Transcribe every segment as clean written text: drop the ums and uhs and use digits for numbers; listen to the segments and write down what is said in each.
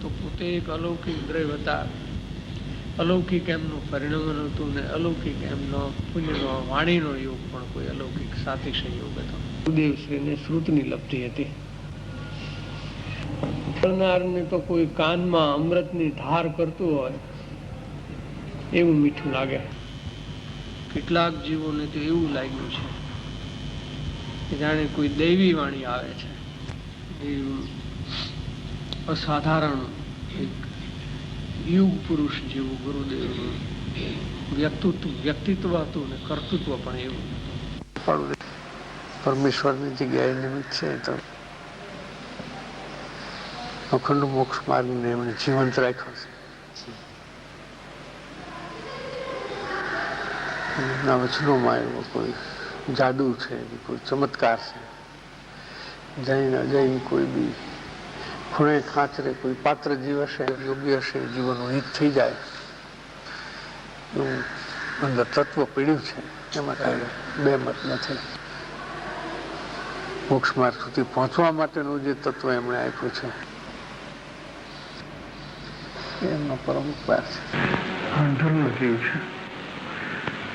તો પોતે એક અલૌકિક દ્રવ્ય હતા. અલૌકિક એમનું પરિણમન હતું ને અલૌકિક એમનો પુણ્યનો વાણીનો યોગ પણ કોઈ અલૌકિક સાતિશય યોગ હતો. ગુરુદેવશ્રીને શ્રુતની લબ્ધિ હતી. બોલનારને તો કોઈ કાનમાં અમૃતની ધાર કરતું હોય એવું મીઠું લાગે. કેટલાક જીવોને તો એવું લાગ્યું છે કે જાણે કોઈ દૈવી વાણી આવે છે. એવું અસાધારણ એક યુગ પુરુષ જેવું ગુરુદેવનું વ્યક્તિત્વ હતું ને કર્તૃત્વ પણ એવું હતું. પરમેશ્વરની જગ્યાએ નિમિત્ત છે તો અખંડ મોક્ષ માર્ગને એમણે જીવંત રાખ્યો છે. એમના વચનોમાં એવો કોઈ જાદુ છે, કોઈ ચમત્કાર છે. જઈને અજય કોઈ બી ખૂણે ખાંચરે કોઈ પાત્ર જીવ હશે, યોગ્ય હશે, જીવનનું હિત થઈ જાય એવું અંદર તત્વ પીડ્યું છે. એમાં કાંઈ બે મત નથી. મોક્ષ માર્ગ સુધી પહોંચવા માટેનું જે તત્વ એમણે આપ્યું છે એમનો પરમ ઉપકાર છે. ધર્મ જીવ છે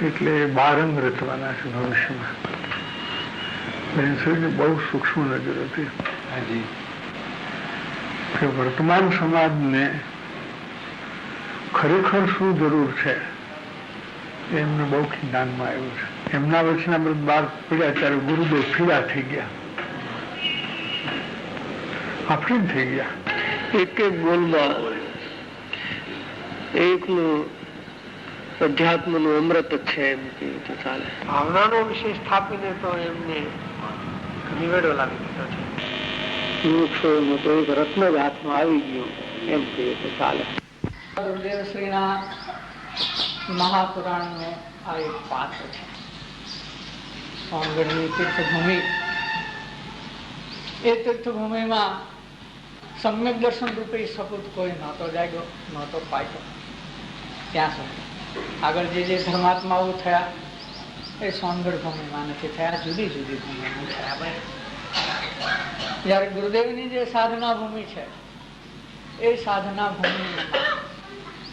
એટલે બારંગ રચવાના છે ભવિષ્યમાં. બહુ સૂક્ષ્મ નજર હતી કે વર્તમાન સમાજને ખરેખર શું જરૂર છે એમને બહુ જ્ઞાનમાં આવ્યું છે. એમના વચનામૃત બહાર પડ્યા ત્યારે ગુરુદેવ ફીડા થઈ ગયા, આફરીન થઈ ગયા. એક એક બોલમાં એકનું અધ્યાત્મનું અમૃત જ છે એમ કહ્યું તો ચાલે. ભાવનાનો વિષય સ્થાપીને તો એમને નિવેડો લાવી દીધો છે. વૃક્ષોનું તો એક રત્ન જ હાથમાં આવી ગયું એમ કહીએ તો ચાલે. ગુરુદેવશ્રીના મહાપુરાણનું આ એક પાત્ર છે. સોનગઢની તીર્થભૂમિ, એ તીર્થભૂમિમાં સમ્યક દર્શન રૂપે સપૂત કોઈ નહોતો જાગ્યો, નહોતો પાક્યો. ત્યાં સુધી આગળ જે ધર્માત્માઓ થયા એ સોનગઢ ભૂમિમાં નથી થયા, જુદી જુદી ભૂમિમાં થયા. જયારે ગુરુદેવની જે સાધના ભૂમિ છે એ સાધના ભૂમિમાં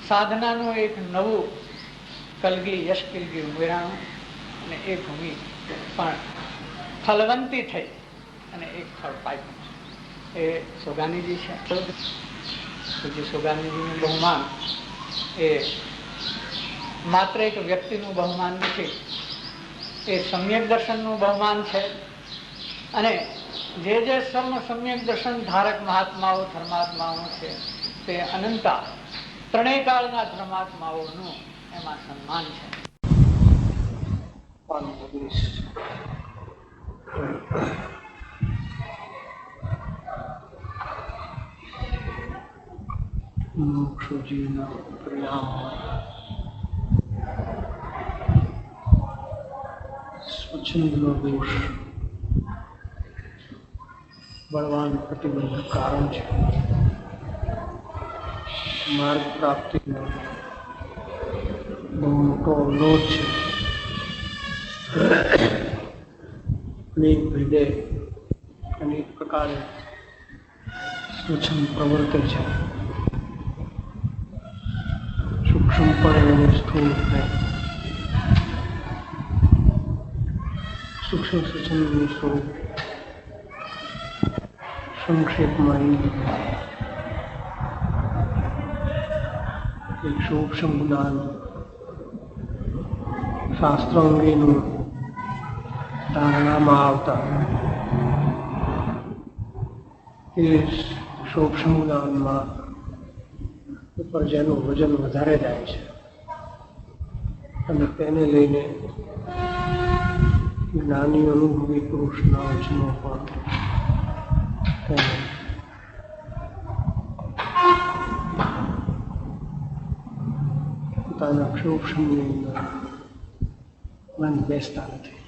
સાધનાનું એક નવું કલગી યશ કલગી ઉમેરાણું અને એ ભૂમિ પણ ફલવંતી થઈ અને એક ફળ પાક્યું. એ સોગાનીજી છે. જે સોગાનીજીનું બહુમાન એ માત્ર એક વ્યક્તિનું બહુમાન નથી, એ સમ્યક દર્શનનું બહુમાન છે. અને જે સમ્યક દર્શન ધારક મહાત્માઓ ધર્માત્માઓ છે તે અનંતા ત્રણેય કાળના ધર્માત્માઓનું એમાં સન્માન છે. મોક્ષજીવના પરિણામ સ્વચ્છંદનો દોષ બળવાન પ્રતિબંધક કારણ છે. માર્ગ પ્રાપ્તિનો બહુ મોટો અવરોધ છે. અનેક ભેદે અનેક પ્રકારે સ્વચ્છંદ પ્રવર્તે છે. સૂક્ષ્મ પણ અને સ્થૂળ સૂક્ષ્મ સ્વચ્છંદનું સ્વરૂપ સંક્ષેપમાં એક સૂક્ષ્મ જ્ઞાન શાસ્ત્ર અંગેનું ધારણામાં આવતા એ સૂક્ષ્મ જ્ઞાનમાં ઉપર જેનું વજન વધારે જાય છે અને તેને લઈને જ્ઞાની અનુભવી પુરુષના વચનો પણ તેને પોતાના સૂક્ષ્મની અંદર મન બેસતા નથી,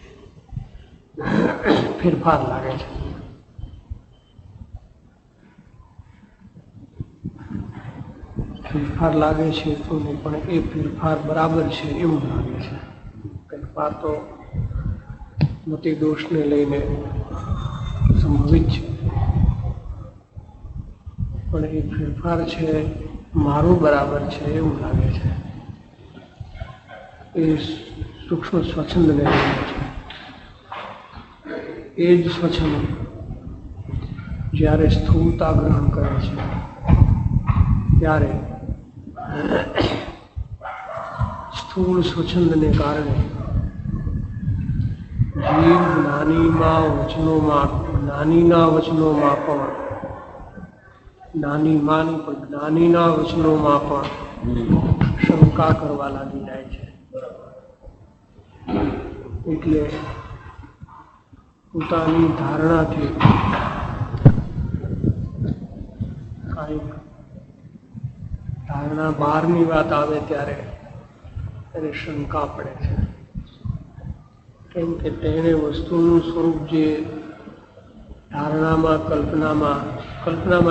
ફેરફાર લાગે છે. ફેરફાર લાગે છે તો નહીં, પણ એ ફેરફાર બરાબર છે એવું લાગે છે. ફેરફાર તો મતિ દોષને લઈને સંભવિત છે, પણ એ ફેરફાર છે મારું બરાબર છે એવું લાગે છે. એ સૂક્ષ્મ સ્વચ્છંદને લીધે છે. એ જ સ્વચ્છંદ જ્યારે સ્થૂળતા ગ્રહણ કરે છે ત્યારે સ્થૂળ સ્વચ્છંદને કારણે જીવ નાનીના વચનોમાં પણ જ્ઞાનીના વચનોમાં પણ શંકા કરવા લાગી જાય છે. એટલે પોતાની ધારણાથી કાંઈક ધારણા બહારની વાત આવે ત્યારે એને શંકા પડે છે. કેમ કે તેને વસ્તુનું સ્વરૂપ જે ધારણામાં કલ્પનામાં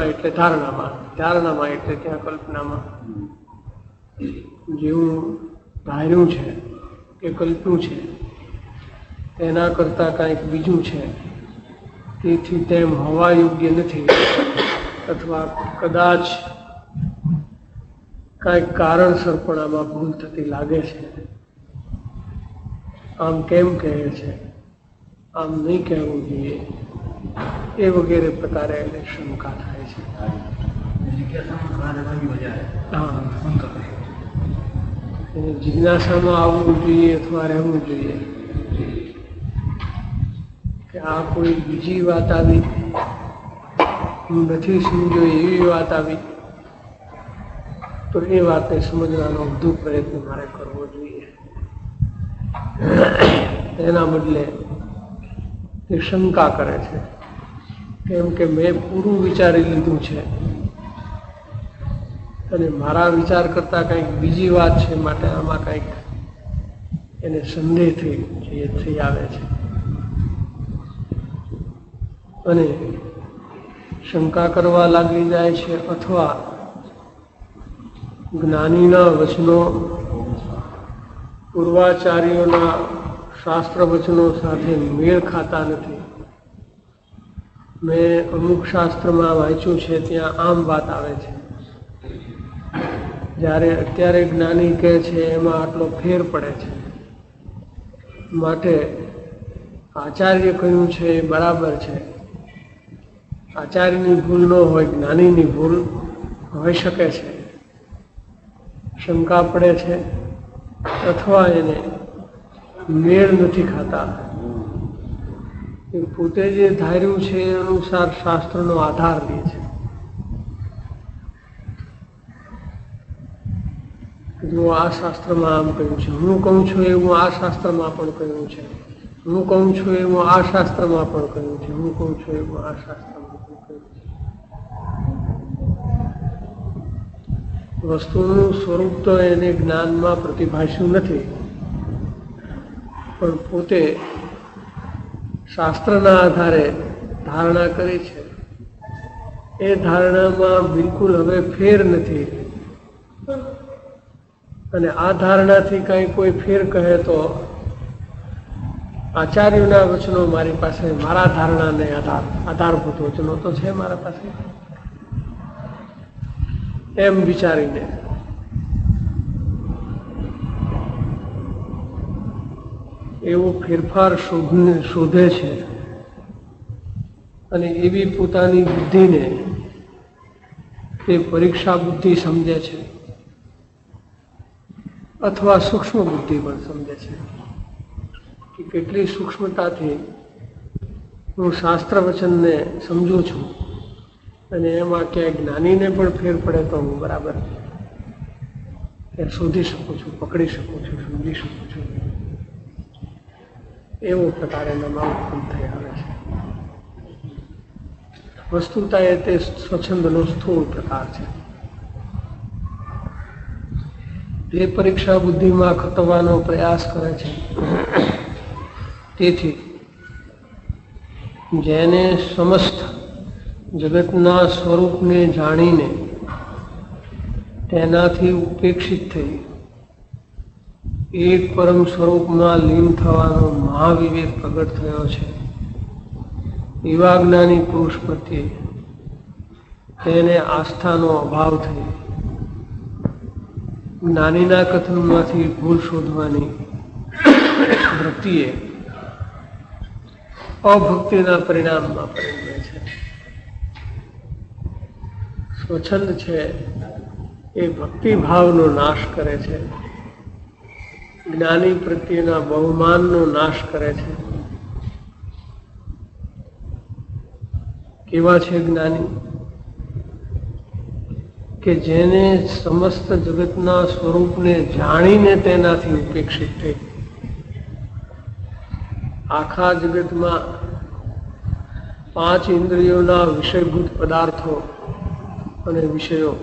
એટલે ધારણામાં એટલે ત્યાં કલ્પનામાં જેવું ધાર્યું છે કે કલ્પ્યું છે તેના કરતા કાંઈક બીજું છે, તેથી તેમ હોવા યોગ્ય નથી, અથવા કદાચ કાંઈક કારણસર પણ આમાં ભૂલ થતી લાગે છે. આમ કેમ કહે છે, આમ નહીં કહેવું જોઈએ, એ વગેરે પ્રકારે એને શંકા થાય છે. જિજ્ઞાસામાં આવવું જોઈએ અથવા રહેવું જોઈએ કે આ કોઈ બીજી વાત આવી, હું નથી સમજ્યો એવી વાત આવી, તો એ વાતને સમજવાનો વધુ પ્રયત્ન મારે કરવો જોઈએ. એના બદલે તે શંકા કરે છે, કેમ કે મેં પૂરું વિચારી લીધું છે અને મારા વિચાર કરતા કંઈક બીજી વાત છે, માટે આમાં કંઈક એને સંદેહ થઈ આવે છે. અને શંકા કરવા લાગી જાય છે, અથવા જ્ઞાનીના વચનો પૂર્વાચાર્યોના શાસ્ત્ર વચનો સાથે મેળ ખાતા નથી. મેં અમુક શાસ્ત્રમાં વાંચ્યું છે ત્યાં આમ વાત આવે છે, જ્યારે અત્યારે જ્ઞાની કહે છે એમાં આટલો ફેર પડે છે, માટે આચાર્ય કહ્યું છે એ બરાબર છે. આચાર્યની ભૂલ ન હોય, જ્ઞાનીની ભૂલ હોઈ શકે છે. શંકા પડે છે, અથવા એને મેળ નથી ખાતા. એ પોતે જે ધાર્યું છે એ અનુસાર શાસ્ત્રનો આધાર લે છે. હું આ શાસ્ત્રમાં આમ કહ્યું છે, હું કહું છું એવું આ શાસ્ત્રમાં પણ કહ્યું છે, હું કહું છું એવું આ શાસ્ત્રમાં પણ કહ્યું છે, હું કહું છું એવું આ શાસ્ત્રમાં પણ કહ્યું છે. વસ્તુનું સ્વરૂપ તો એને જ્ઞાનમાં પ્રતિભાસ્યું નથી, પણ પોતે શાસ્ત્રના આધારે ધારણા કરી છે. એ ધારણામાં બિલકુલ હવે ફેર નથી, અને આ ધારણાથી કાંઈ કોઈ ફેર કહે તો આચાર્યોના વચનો મારી પાસે, મારા ધારણાને આધારભૂત વચનો તો છે મારા પાસે, એમ વિચારીને એવો ફેરફાર શોધે છે. અને એવી પોતાની બુદ્ધિને તે પરીક્ષા બુદ્ધિ સમજે છે, અથવા સૂક્ષ્મ બુદ્ધિ પણ સમજે છે કે કેટલી સૂક્ષ્મતાથી હું શાસ્ત્ર વચનને સમજું છું, અને એમાં ક્યાંય જ્ઞાનીને પણ ફેર પડે તો હું બરાબર શોધી શકું છું, પકડી શકું છું, સમજી શકું છું. એવો પ્રકાર એનામાં ઉત્પન્ન થઈ આવે છે. વસ્તુતા એ તે સ્વચ્છંદનો સ્થૂળ પ્રકાર છે. તે પરીક્ષા બુદ્ધિમાં ખતવાનો પ્રયાસ કરે છે. તેથી જેને સમસ્ત જગતના સ્વરૂપને જાણીને તેનાથી ઉપેક્ષિત થઈ એક પરમ સ્વરૂપમાં લીન થવાનો મહાવિવેક પ્રગટ થયો છે, એવા જ્ઞાની પુરુષ પ્રત્યે તેને આસ્થાનો અભાવ થઈ જ્ઞાનીના કથનમાંથી ભૂલ શોધવાની વૃત્તિએ અભક્તિના પરિણામમાં પરિણમે છે. સ્વચ્છંદ છે એ ભક્તિભાવનો નાશ કરે છે, જ્ઞાની પ્રત્યેના બહુમાનનો નાશ કરે છે. કેવા છે જ્ઞાની? કે જેને સમસ્ત જગતના સ્વરૂપને જાણીને તેનાથી ઉપેક્ષિત થઈ. આખા જગતમાં 5 ઇન્દ્રિયોના વિષયભૂત પદાર્થો અને વિષયો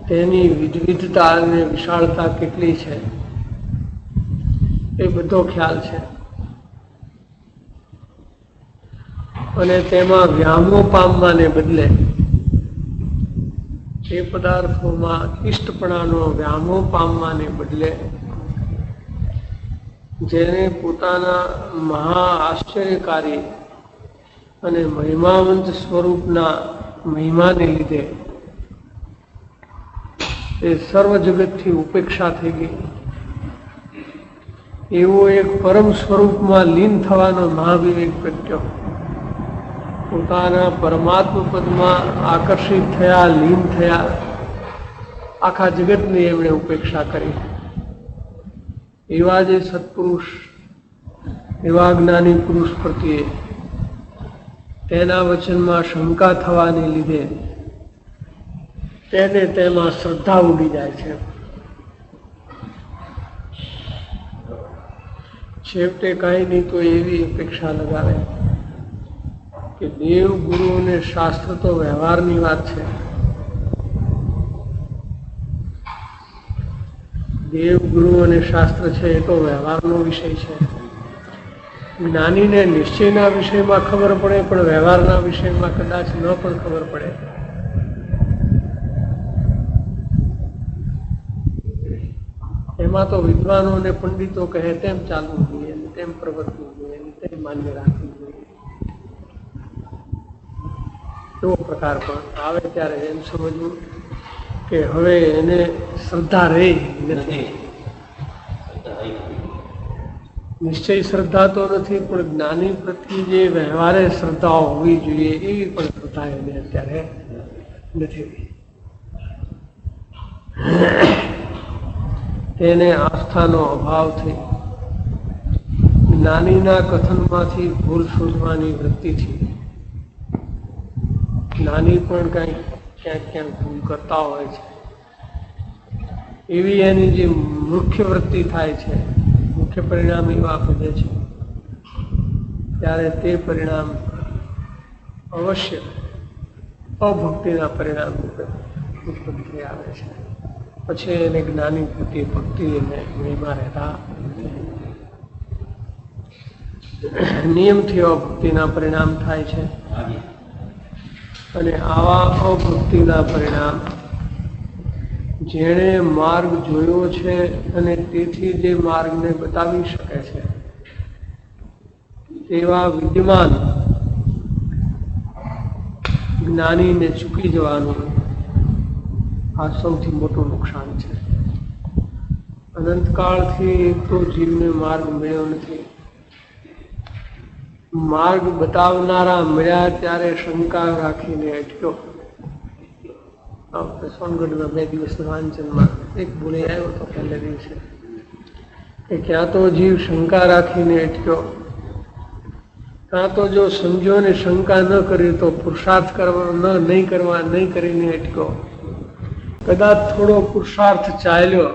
તેની વિવિધતા અને વિશાળતા કેટલી છે એ બધો ખ્યાલ છે. અને તેમાં વ્યામો પામવાને બદલે એ પદાર્થોમાં ઇષ્ટપણાનો વ્યામો પામવાને બદલે જેને પોતાના મહા આશ્ચર્યકારી અને મહિમાવંત સ્વરૂપના મહિમાને લીધે એ સર્વ જગતથી ઉપેક્ષા થઈ ગઈ, એવો એક પરમ સ્વરૂપમાં લીન થવાનો મહાવિવેક પ્રગટ્યો. પોતાના પરમાત્મા પદમાં આકર્ષિત થયા, લીન થયા, આખા જગતની એમણે ઉપેક્ષા કરી. એવા જે સત્પુરુષ, એવા જ્ઞાની પુરુષ પ્રત્યે તેના વચનમાં શંકા થવાને લીધે તેને તેમાં શ્રદ્ધા ઉડી જાય છે. છેવટે કાંઈ નહીં તો એવી અપેક્ષા લગાવે કે દેવ ગુરુ અને શાસ્ત્ર તો વ્યવહારની વાત છે. દેવ ગુરુ અને શાસ્ત્ર છે એ તો વ્યવહારનો વિષય છે. જ્ઞાનીને નિશ્ચયના વિષયમાં ખબર પડે પણ વ્યવહારના વિષયમાં કદાચ ન પણ ખબર પડે. એમાં તો વિદ્વાનો અને પંડિતો કહે તેમ ચાલવું જોઈએ, તેમ પ્રવર્તવું જોઈએ, તેમ માન્ય રાખવું જોઈએ. એવો પ્રકાર પણ આવે ત્યારે એમ સમજવું કે હવે એને શ્રદ્ધા રહી નથી. નિશ્ચય શ્રદ્ધા તો નથી, પણ જ્ઞાની પ્રત્યે જે વ્યવહારે શ્રદ્ધા હોવી જોઈએ એવી પણ શ્રદ્ધા એને અત્યારે નથી. તેને આસ્થાનો અભાવ થઈ જ્ઞાનીના કથનમાંથી ભૂલ શોધવાની વૃત્તિથી. જ્ઞાની પણ ક્યાંક ક્યાંક ભૂલ કરતા હોય છે. એવી એની જે મુખ્ય વૃત્તિ થાય છે, મુખ્ય પરિણામ એવા આપે છે, ત્યારે તે પરિણામ અવશ્ય અભક્તિના પરિણામ રૂપે ઉત્પન્ન થઈ આવે છે. પછી એને જ્ઞાની પ્રત્યે ભક્તિ અને મહિમા રહેતા નિયમથી અભક્તિના પરિણામ થાય છે. અને આવા અભક્તિના પરિણામ જેણે માર્ગ જોયો છે અને તેથી જે માર્ગને બતાવી શકે છે તેવા વિદ્યમાન જ્ઞાનીને ચૂકી જવાનું આ સૌથી મોટું નુકસાન છે. અનંતકાળથી એક તો જીવને માર્ગ મળ્યો નથી. માર્ગ બતાવનારા મળ્યા ત્યારે શંકા રાખીને અટક્યો. સોનગઢના 2 દિવસના વાંચનમાં એક બોલે આવ્યો હતો પહેલે દિવસે કે ક્યાં તો જીવ શંકા રાખીને અટક્યો, કાં તો જો સમજ્યો ને શંકા ન કરી તો પુરુષાર્થ કરવા નહીં કરીને અટક્યો. કદાચ થોડો પુરુષાર્થ ચાલ્યો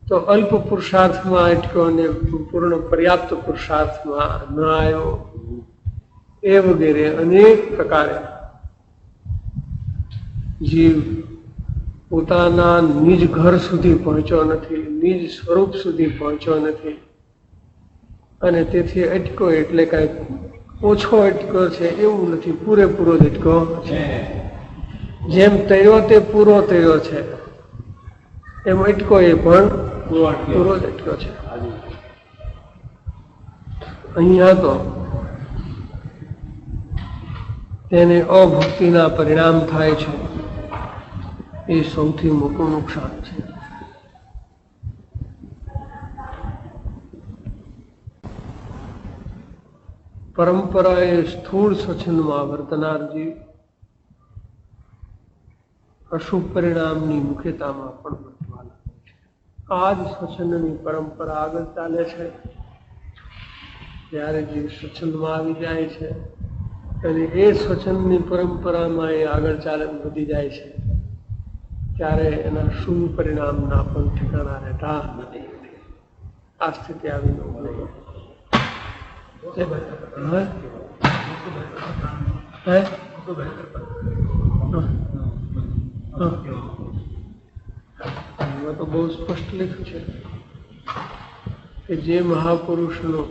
તો અલ્પ પુરુષાર્થમાં અટક્યો અને પૂર્ણ પર્યાપ્ત પુરુષાર્થમાં ન આવ્યો. એ વગેરે અનેક પ્રકારે જીવ પોતાના નિજ ઘર સુધી પહોંચ્યો નથી, નિજ સ્વરૂપ સુધી પહોંચ્યો નથી. અને તેથી અટક્યો એટલે કાંઈક ઓછો અટક્યો છે એવું નથી, પૂરેપૂરો જ અટક્યો છે. જેમ તર્યો તે પૂરો તર્યો છે એમ અટકો એ પણ પૂરો જ અટક્યો છે. અહીંયા તો તેને અભક્તિના પરિણામ થાય છે, એ સૌથી મોટું નુકસાન છે. પરંપરાએ સ્થૂળ સ્વચ્છંદમાં વર્તનાર જીવ અશુભ પરિણામની મુખ્યતામાં પણ વર્તવા લાગે છે. આ જ સ્વચ્છંદની પરંપરા આગળ ચાલે છે. જ્યારે જીવ સ્વચ્છંદમાં આવી જાય છે અને એ સ્વચ્છંદની પરંપરામાં એ આગળ ચાલે વધી જાય છે, ત્યારે એના શુભ પરિણામના પણ ઠેકાણા રહેતા નથી. આ સ્થિતિ આવી એમાં તો બહુ સ્પષ્ટ લખ્યું છે કે જે મહાપુરુષનો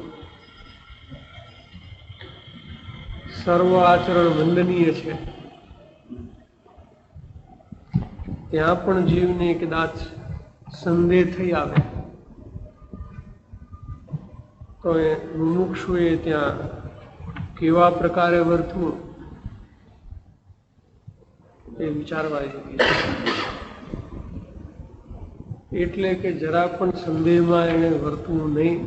સર્વ આચરણ વંદનીય છે, ત્યાં પણ જીવને કદાચ સંદેહ થઈ આવે તો એ મુમુક્ષુએ ત્યાં કેવા પ્રકારે વર્તવું એ વિચારવા જેવી છે. એટલે કે જરા પણ સંદેહમાં એને વર્તવું નહીં.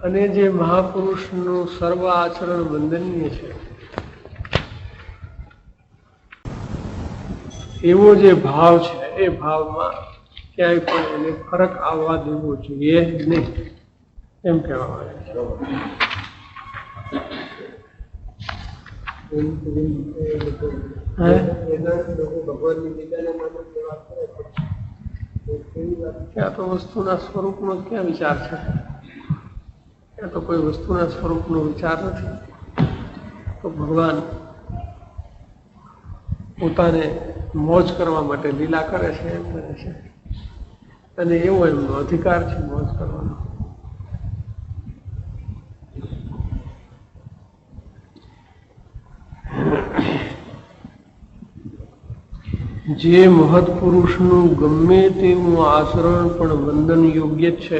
અને જે મહાપુરુષનું સર્વ આચરણ વંદનીય છે એવો જે ભાવ છે, એ ભાવમાં ક્યાંય પણ એને ફરક આવવા દેવો જોઈએ નહીં, એમ કહેવામાં આવે છે. આ તો વસ્તુના સ્વરૂપનો ક્યાં વિચાર છે? ત્યાં તો કોઈ વસ્તુના સ્વરૂપનો વિચાર નથી. તો ભગવાન પોતાને મોજ કરવા માટે લીલા કરે છે, એમ કરે છે, અને એવો એમનો અધિકાર છે મોજ કરવાનો. જે મહત્પુરુષનું ગમે તેવું આચરણ પણ વંદન યોગ્ય છે,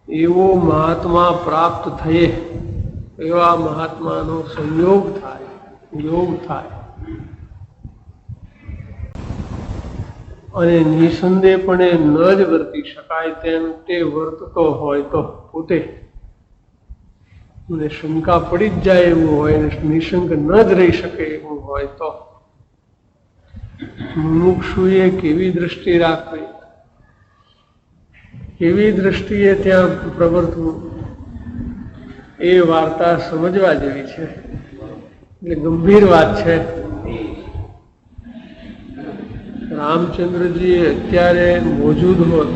એવો મહાત્મા પ્રાપ્ત થયે, એવા મહાત્માનો સંયોગ થાય, યોગ થાય અને નિસંદેહપણે ન જ વર્તી શકાય તેમ તે વર્તતો હોય તો પોતે મને શંકા પડી જ જાય એવું હોય અને નિશંક ન જ રહી શકે એવું હોય તો મુમુક્ષુએ કેવી દ્રષ્ટિ રાખવી, કેવી દ્રષ્ટિએ ત્યાં પ્રવર્તવું, એ વાર્તા સમજવા જેવી છે. એટલે ગંભીર વાત છે. રામચંદ્રજી અત્યારે મોજૂદ હોત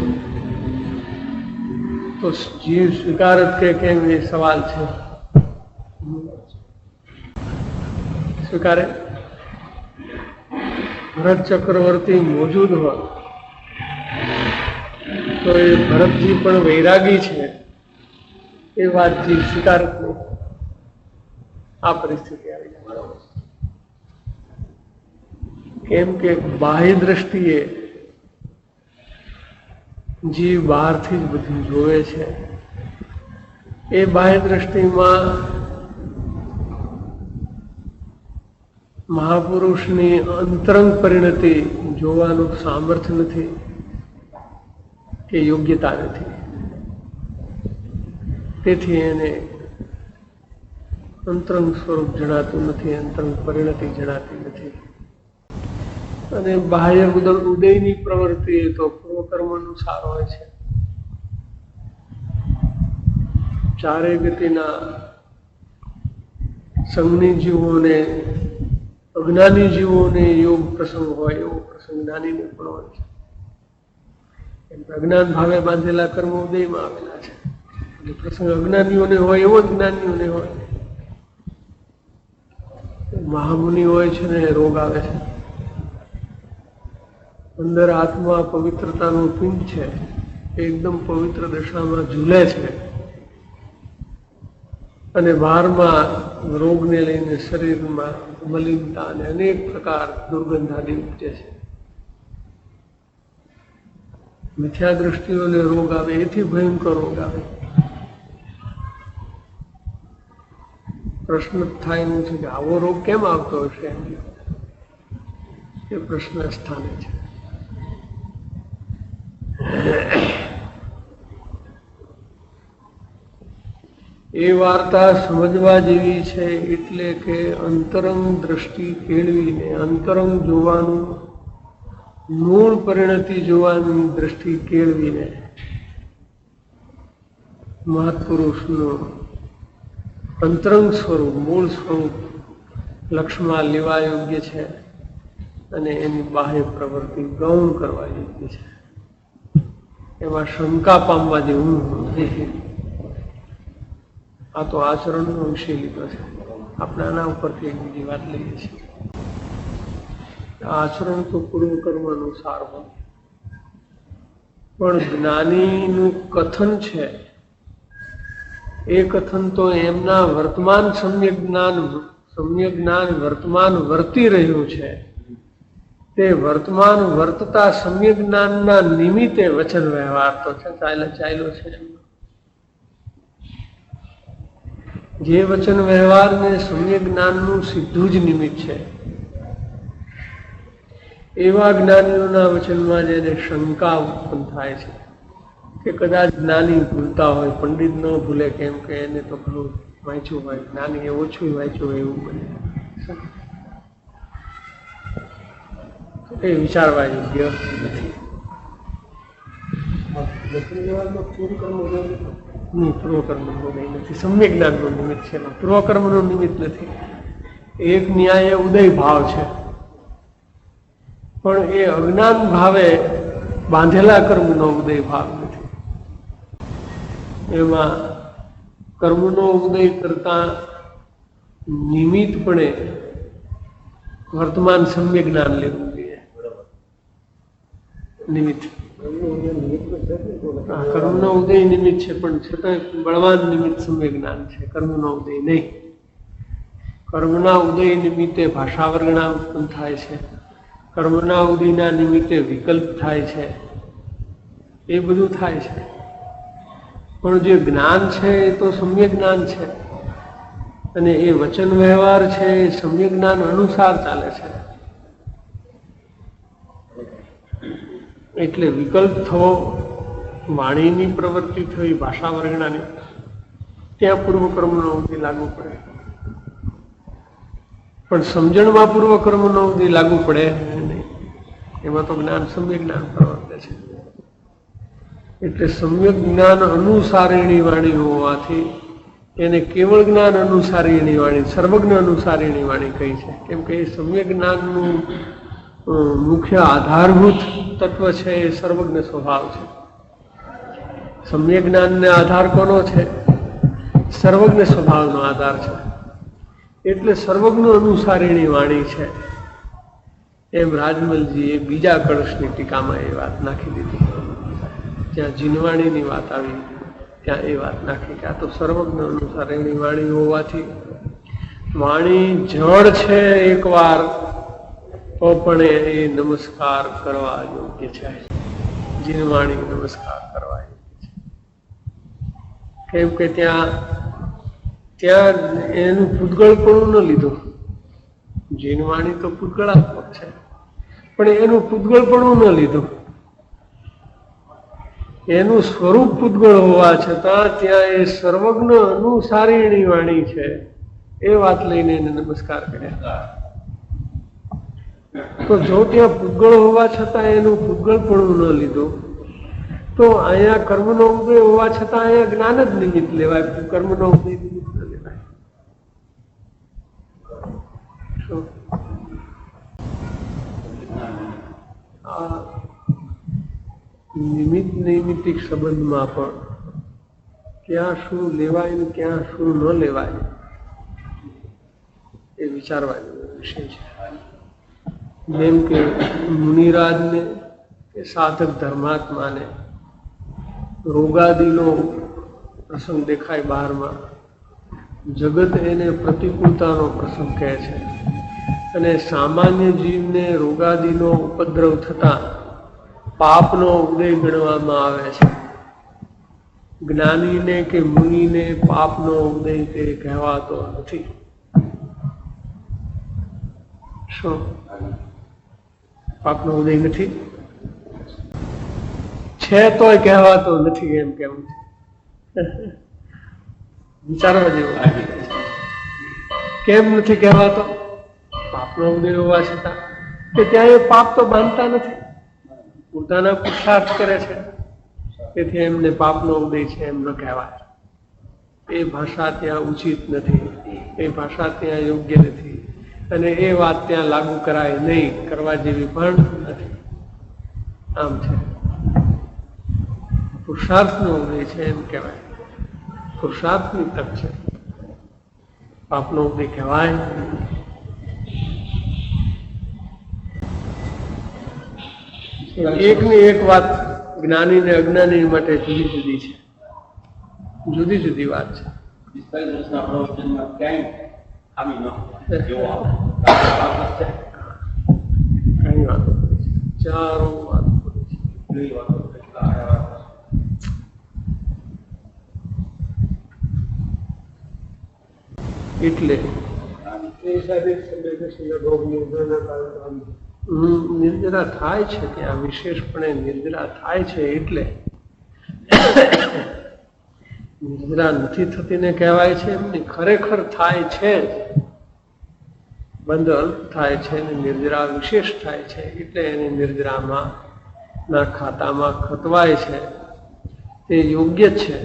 તો જીવ સ્વીકારત કે કેમ, એ સવાલ છે. સ્વીકારે? ભરત ચક્રવર્તી મોજૂદ હોત તો એ ભરતજી પણ વૈરાગી છે એ વાત જીવ સ્વીકારત નહીં. આ પરિસ્થિતિ આવી જાય. કેમ કે બાહ્ય દ્રષ્ટિએ જીવ બહારથી જ બધું જોવે છે. એ બાહ્ય દ્રષ્ટિમાં મહાપુરુષની અંતરંગ પરિણતિ જોવાનું સામર્થ્ય નથી કે યોગ્યતા નથી. તેથી એને અંતરંગ સ્વરૂપ જણાતું નથી, અંતરંગ પરિણતિ જણાતી નથી. અને બાહ્ય ઉદયની પ્રવૃત્તિ એ તો પૂર્વકર્મ અનુસાર હોય છે. ચારે ગતિના સંજ્ઞી જીવોને, અજ્ઞાની જીવોને યોગ પ્રસંગ હોય એવો પ્રસંગ જ્ઞાનીને પણ હોય છે. અજ્ઞાન ભાવે બાંધેલા કર્મ ઉદયમાં આવેલા છે. પ્રસંગ અજ્ઞાનીઓને હોય એવો જ જ્ઞાનીઓને હોય. મહામુનિ હોય છે ને રોગ આવે છે. અંદર આત્મા પવિત્રતાનું પિંડ છે, એકદમ પવિત્ર દશામાં ઝૂલે છે અને બહારમાં રોગને લઈને શરીરમાં મલિનતા અને અનેક પ્રકાર દુર્ગંધ આદિ ઉપજે છે. મિથ્યા દ્રષ્ટિઓને રોગ આવે, એથી ભયંકર રોગ આવે. પ્રશ્ન થાય એમ છે કે આવો રોગ કેમ આવતો હશે, એ પ્રશ્ન સ્થાને છે. એ વાર્તા સમજવા જેવી છે, એટલે કે અંતરંગ દ્રષ્ટિ કેળવીને અંતરંગ જોવાનું, મૂળ પરિણતિ જોવાની દ્રષ્ટિ કેળવીને મહાપુરુષનું અંતરંગ સ્વરૂપ, મૂળ સ્વરૂપ લક્ષ્યમાં લેવા યોગ્ય છે અને એની બાહ્ય પ્રવૃત્તિ ગૌણ કરવા યોગ્ય છે. એમાં શંકા પામવા જેવું નથી. આ તો આચરણનો વિષય લીધો છે. આપણે આના ઉપરથી એક બીજી વાત લઈએ છીએ. આચરણ તો પૂર્વકર્મનું સાર હોય, પણ જ્ઞાનીનું કથન છે એ કથન તો એમના વર્તમાન સમ્યક જ્ઞાન વર્તમાન વર્તી રહ્યું છે, તે વર્તમાન વર્તતા સમ્યક જ્ઞાનના નિમિત્તે વચન વ્યવહાર તો છે ચાલ્યો છે. જે વચન વ્યવહારને સમ્યક જ્ઞાનનું સીધું જ નિમિત્ત છે, એવા જ્ઞાનીઓના વચનમાં જેને શંકા ઉત્પન્ન થાય છે કે કદાચ જ્ઞાની ભૂલતા હોય, પંડિત ન ભૂલે કેમ કે એને તો ઘણું વાંચ્યું હોય, જ્ઞાની એ ઓછું વાંચ્યું હોય એવું બને, એ વિચારવા યોગ્ય નથી. પૂર્વકર્મનો નથી, સમ્યક જ્ઞાનનું નિમિત્ત છે, પૂર્વકર્મનું નિમિત્ત નથી. એક ન્યાય ઉદય ભાવ છે, પણ એ અજ્ઞાન ભાવે બાંધેલા કર્મનો ઉદય ભાવ નથી. એમાં કર્મનો ઉદય કરતા નિમિત્તપણે વર્તમાન સમ્યક જ્ઞાન લેવું જોઈએ. નિમિત્ત કર્મનો ઉદય નિમિત્ત છે, પણ છતાં બળવાન નિમિત્ત સમ્યક જ્ઞાન છે, કર્મનો ઉદય નહીં. કર્મના ઉદય નિમિત્તે ભાષા વર્ગણા ઉત્પન્ન થાય છે, કર્મના ઉદયના નિમિત્તે વિકલ્પ થાય છે, એ બધું થાય છે. પણ જે જ્ઞાન છે એ તો સમ્યક જ્ઞાન છે, અને એ વચન વ્યવહાર છે એ સમ્યક જ્ઞાન અનુસાર ચાલે છે. એટલે વિકલ્પ થવો, વાણીની પ્રવૃત્તિ થઈ, ભાષા વર્ગણાની, ત્યાં પૂર્વકર્મનો ઉદય લાગુ પડે. પણ સમજણમાં પૂર્વકર્મનો ઉદય લાગુ પડે નહીં. એમાં તો જ્ઞાન સમ્યક જ્ઞાન પ્રવર્તે છે. એટલે સમ્યક જ્ઞાન અનુસારીણી વાણી હોવાથી એને કેવળ જ્ઞાન અનુસારીણી વાણી, સર્વજ્ઞ અનુસારીણી વાણી કહી છે. કેમ કે એ સમ્યક જ્ઞાનનું મુખ્ય આધારભૂત તત્વ છે એ સર્વજ્ઞ સ્વભાવ છે. સમ્યક જ્ઞાનને આધાર કોનો છે? સર્વજ્ઞ સ્વભાવનો આધાર છે. એટલે સર્વજ્ઞ અનુસારીણી વાણી છે. એમ રાજમલજીએ બીજા કળશની ટીકામાં એ વાત નાખી દીધી. જ્યાં જીનવાણીની વાત આવી ત્યાં એ વાત નાખી કે આ તો સર્વજ્ઞ અનુસારીણી વાણી હોવાથી વાણી જળ છે એકવાર તો પણ એ નમસ્કાર કરવા યોગ્ય છે. જીનવાણી નમસ્કાર કરવા યોગ્ય છે. કેમ કે ત્યાં એનું પૂતગળપણું ન લીધું. જીનવાણી તો પૂતગળાત્મક છે, પણ એનું પૂતગળપણું ન લીધું. એનું સ્વરૂપ પૂતગળ હોવા છતાં ત્યાં એ સર્વજ્ઞ અનુસારીણી વાણી છે એ વાત લઈને એને નમસ્કાર કર્યા. તો જો ત્યાં પૂતગળ હોવા છતાં એનું પૂતગળપણું ન લીધું, તો અહીંયા કર્મનો ઉદય હોવા છતાં અહીંયા જ્ઞાન જ નિમિત્ત લેવાય, કર્મનો ઉદય નિમિત્ત ન લેવાય. આ નિમિત્ત નૈમિત્તિક સંબંધમાં પણ ક્યાં શું લેવાય ને ક્યાં શું ન લેવાય એ વિચારવાનો વિષય છે. જેમ કે મુનિરાજને કે સાધક ધર્માત્માને રોગાદીનો પ્રસંગ દેખાય બહારમાં, જગત એને પ્રતિકૂળતાનો પ્રસંગ કહે છે, અને સામાન્ય જીવને રોગાદીનો ઉપદ્રવ થતા પાપનો ઉદય ગણવામાં આવે છે. જ્ઞાનીને કે મુનિને પાપનો ઉદય તે કહેવાતો નથી. શું પાપનો ઉદય નથી? છે તોય કહેવાતો નથી એમ કેવું છે. વિચારવા જેવું. કેમ નથી કહેવાતો? પાપનો ઉદય હોવા છતાં કે ત્યાં એ પાપ તો બાંધતા નથી, પોતાના પુરુષાર્થ કરે છે, તેથી એમને પાપનો ઉદય છે એમ ન કહેવાય. એ ભાષા ત્યાં ઉચિત નથી, એ ભાષા ત્યાં યોગ્ય નથી, અને એ વાત ત્યાં લાગુ કરાય નહીં, કરવા જેવી પણ નથી. આમ છે પુરુષાર્થનો ઉદય છે એમ કહેવાય, પુરુષાર્થની તક છે, પાપનો ઉદય કહેવાય. એકની એક વાત જ્ઞાની ને અજ્ઞાની માટે જુદી જુદી છે, જુદી જુદી વાત છે. કઈ વાતો ચારો વાતો એટલે નિર્જરા થાય છે ત્યાં, વિશેષપણે નિર્જરા થાય છે. એટલે નિર્જરા નથી થતી ને કહેવાય છે એમની, ખરેખર થાય છે, બંધ અલ્પ થાય છે ને નિર્જરા વિશેષ થાય છે. એટલે એની નિર્જરામાં ના ખાતામાં ખતવાય છે. તે યોગ્ય છે,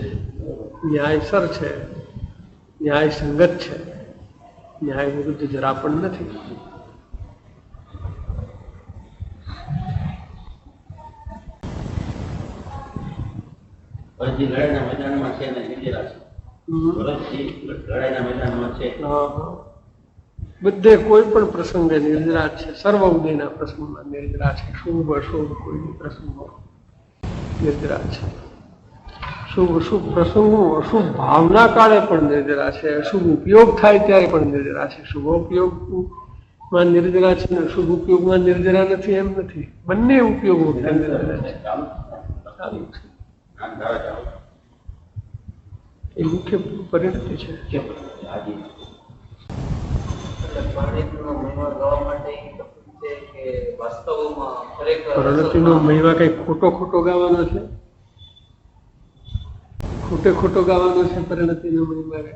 ન્યાયસર છે, ન્યાય સંગત છે, ન્યાય વિરુદ્ધ જરા પણ નથી. લડાઈના મેદાનમાં છે ને નિર્જરા છે, લડાઈના મેદાનમાં છે, બધે કોઈ પણ પ્રસંગે નિર્જરા છે. સર્વ ઉદયના પ્રસંગમાં નિર્જરા છે. શુભ અશુભ કોઈ પ્રસંગો નિર્જરા છે. શુભ અશુભ પ્રસંગો, અશુભ ભાવના કાળે પણ નિર્જરા છે, અશુભ ઉપયોગ થાય ત્યારે પણ નિર્જરા છે. શુભ ઉપયોગમાં નિર્જરા છે ને અશુભ ઉપયોગમાં નિર્જરા નથી એમ નથી, બંને ઉપયોગો નિર્જરા છે. ચાલુ છે એ મુખ્ય પરિણતિ છે. પરિણતિનો મહિમા કઈ ખોટો ખોટો ગાવાનો છે? ખોટે ખોટો ગાવાનો છે પરિણતિનો મહિમા?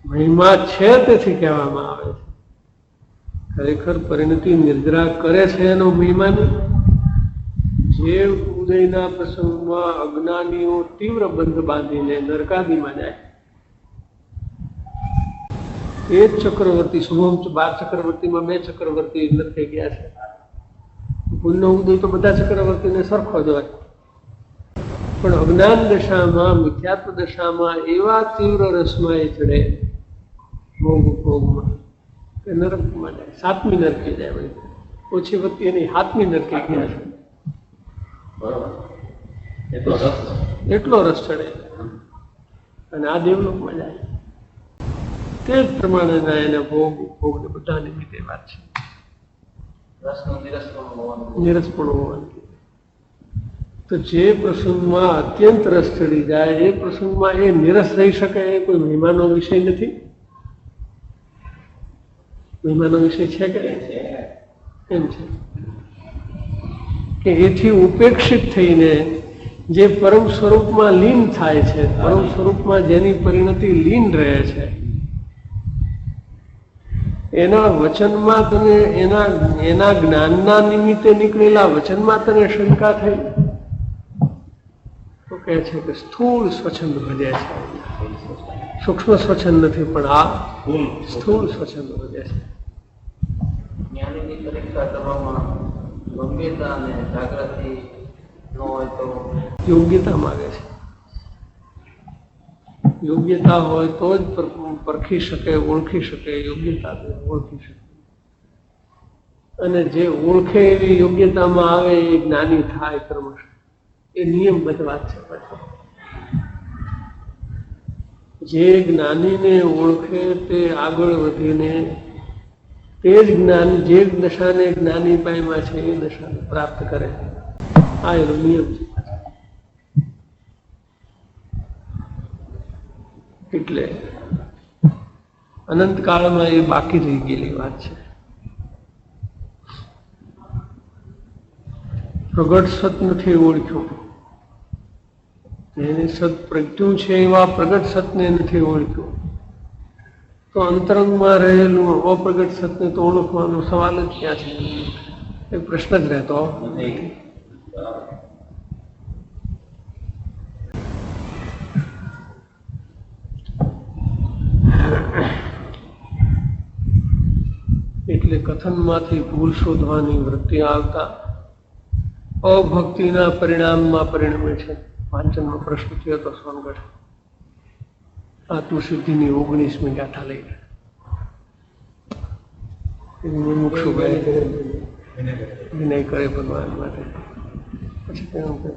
મહિમા છે તેથી કહેવામાં આવે છે. ખરેખર પરિણતિ નિર્જરા કરે છે એનો મહિમા નહીં. જે ઉદયના પ્રસંગમાં અજ્ઞાનીઓ તીવ્ર બંધ બાંધીને નરકાદીમાં જાય, એ જ ચક્રવર્તી, શુભમ 12 ચક્રવર્તીમાં 2 ચક્રવર્તી નરકે ગયા છે. ભૂલનો ઉદય તો બધા ચક્રવર્તીને સરખો જ હોય, પણ અજ્ઞાન દશામાં, મિથ્યાત્વ દશામાં એવા તીવ્ર રસમાં એ ચડે ભોગમાં કે નરકમાં જાય, 7મી નરકે જાય. ઓછી વત્તી એની 7મી નરકે ગયા છે. એટલો રસ ચડે અને આ દેવલોકમાં જાય. તે જ પ્રમાણેના એને ભોગ ને બધા નિમિત્તે વાત છે. નિરસપણું હોવાનું. તો જે પ્રસંગમાં અત્યંત રસ ચડી જાય, એ પ્રસંગમાં એ નિરસ રહી શકે એ કોઈ મહિમાનો વિષય નથી. મહિમાનો વિષય છે કે એમ છે કે એથી ઉપેક્ષિત થઈને જે પરમ સ્વરૂપમાં લીન થાય છે, પરમ સ્વરૂપમાં જેની પરિણતિ લીન રહે છે, એના વચનમાં તને એના જ્ઞાનના નિમિત્તે નીકળેલા વચનમાં તને શંકા થઈ તો કહે છે કે સ્થૂળ સ્વચ્છંદ ભજે છે. સૂક્ષ્મ સ્વચ્છંદ નથી, પણ આ સ્થૂળ સ્વચ્છંદ ભજે છે. જ્ઞાનીની પરીક્ષા કરવામાં ગંભીરતા અને જાગૃતિ ન હોય તો યોગ્યતા માગે છે. યોગ્યતા હોય તો જ પરખી શકે, ઓળખી શકે. યોગ્યતા ઓળખી શકે, અને જે ઓળખે એવી યોગ્યતામાં આવે એ જ્ઞાની થાય ક્રમશ. એ નિયમબદ્ધ વાત છે. જે જ્ઞાનીને ઓળખે તે આગળ વધીને તે જ જ્ઞાન, જે દશાને જ્ઞાની પામ્યા છે એ દશાને પ્રાપ્ત કરે. આ એનો નિયમ છે. એટલે અનંત કાળમાં એ બાકી રહી ગયેલી વાત છે. પ્રગટ સત નથી ઓળખ્યું, એને સત પ્રગટ્યું છે એવા પ્રગટ સતને નથી ઓળખ્યું, તો અંતરંગમાં રહેલું અપ્રગટ સતને તો ઓળખવાનો સવાલ જ ક્યાં છે? એ પ્રશ્ન જ રહેતો નથી. એટલે કથનમાંથી ભૂલ શોધવાની વૃત્તિ આવતા અભક્તિના પરિણામમાં પરિણમે છે. વાંચનનો પ્રશ્ન થયો હતો સોનગઢ આત્મસિદ્ધિની 19મી ગાથા લઈને મુક્ષુ વિનય કરે ભગવાન માટે. પછી કહ્યું કે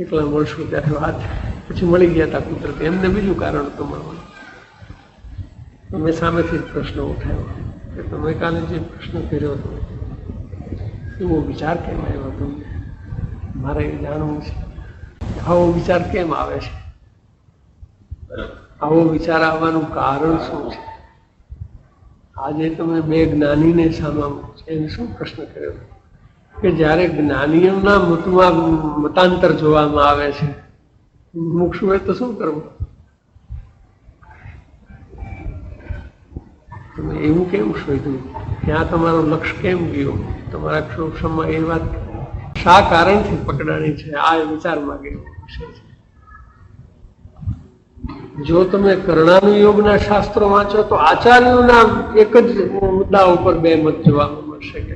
એકલા મળશું ત્યારે વાત, પછી મળી ગયા હતા કુદરતી. એમને બીજું કારણ હતું મળવાનું. મેં સામેથી જ પ્રશ્ન ઉઠાવ્યો કે તમે કાલે જે પ્રશ્ન કર્યો હતો એવો વિચાર કેમ આવ્યો તમને? મારે એ જાણવું છે, આવો વિચાર કેમ આવે છે? આવો વિચાર આવવાનું કારણ શું છે? આજે તમે બે જ્ઞાનીને સામા છે એને શું પ્રશ્ન કર્યો કે જ્યારે જ્ઞાનીઓના મતમાં મતાંતર જોવામાં આવે છે, મુક્ષુએ તો શું કરવું? તમે એવું કેમ શોધ્યું? ત્યાં તમારું લક્ષ્ય કેમ ગયું? તમારા ક્ષોક્ષમાં એ વાત શા કારણથી પકડાણી છે? આ વિચારમાં ગયો વિષય છે. જો તમે કર્ણાનુયોગના શાસ્ત્રો વાંચો તો આચાર્યોના એક જ મુદ્દા ઉપર બે મત જોવા મળશે કે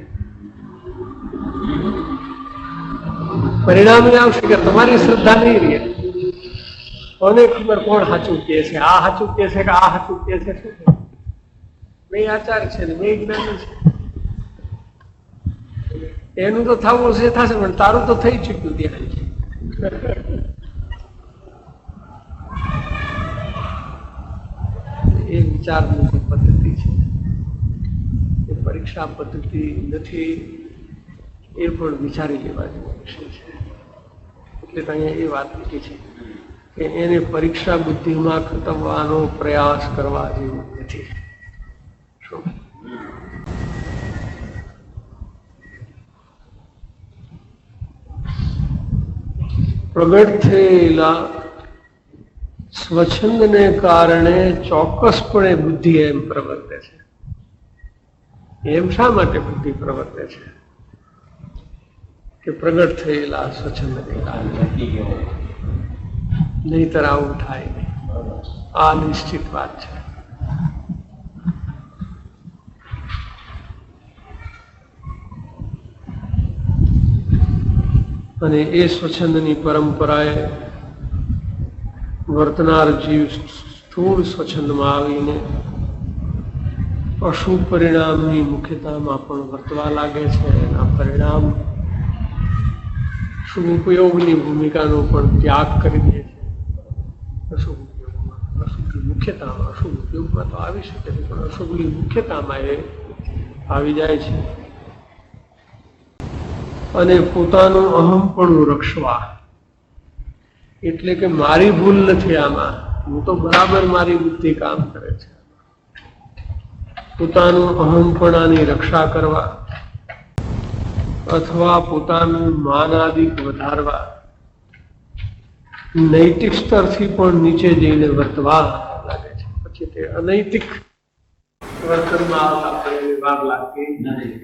પરિણામે આવશે કે તમારી શ્રદ્ધા નહીં રહે. કોને ખબર કોણ સાચું કહે છે? આ સાચું કહે છે કે આ સાચું કહે છે? શું બે આચાર્ય છે ને બે જ્ઞાની છે. એનું તો થવું છે થશે, પણ તારું તો થઈ ચૂક્યું ત્યાં. એ વિચારની પદ્ધતિ છે, એ પરીક્ષા પદ્ધતિ નથી. એ પણ વિચારી લેવા જેવો વિષય છે. એટલે અહીંયા એ વાત લીધી છે કે એને પરીક્ષા બુદ્ધિમાં ખતમવાનો પ્રયાસ કરવા જેવું નથી. શું પ્રગટ થયેલા સ્વચ્છંદને કારણે ચોક્કસપણે બુદ્ધિ એમ પ્રવર્તે છે. એમ શા માટે બુદ્ધિ પ્રવર્તે છે? કે પ્રગટ થયેલા સ્વચ્છંદને કારણે, નહીતર આવું થાય નહીં. આ નિશ્ચિત વાત છે. અને એ સ્વચ્છંદની પરંપરાએ વર્તનાર જીવ સ્થૂળ સ્વચ્છંદમાં આવીને અશુભ પરિણામની મુખ્યતામાં પણ વર્તવા લાગે છે. એના પરિણામ શુભ ઉપયોગની ભૂમિકાનો પણ ત્યાગ કરી દે છે. અશુભ ઉપયોગમાં, અશુભની મુખ્યતામાં, અશુભ ઉપયોગમાં તો આવી શકે છે, પણ અશુભની મુખ્યતામાં એ આવી જાય છે. અને પોતાનું અહમપણું રક્ષવા, એટલે કે મારી ભૂલ નથી આમાં, હું તો બરાબર, મારી બુદ્ધિ કામ કરે છે. પોતાનું અહમપણાની રક્ષા કરવા અથવા પોતાનું માનાદિક વધારવા, નૈતિક સ્તરથી પણ નીચે જઈને વર્તવા લાગે છે. પછી તે અનૈતિક વર્તનમાં આવતા વાર લાગતી નથી.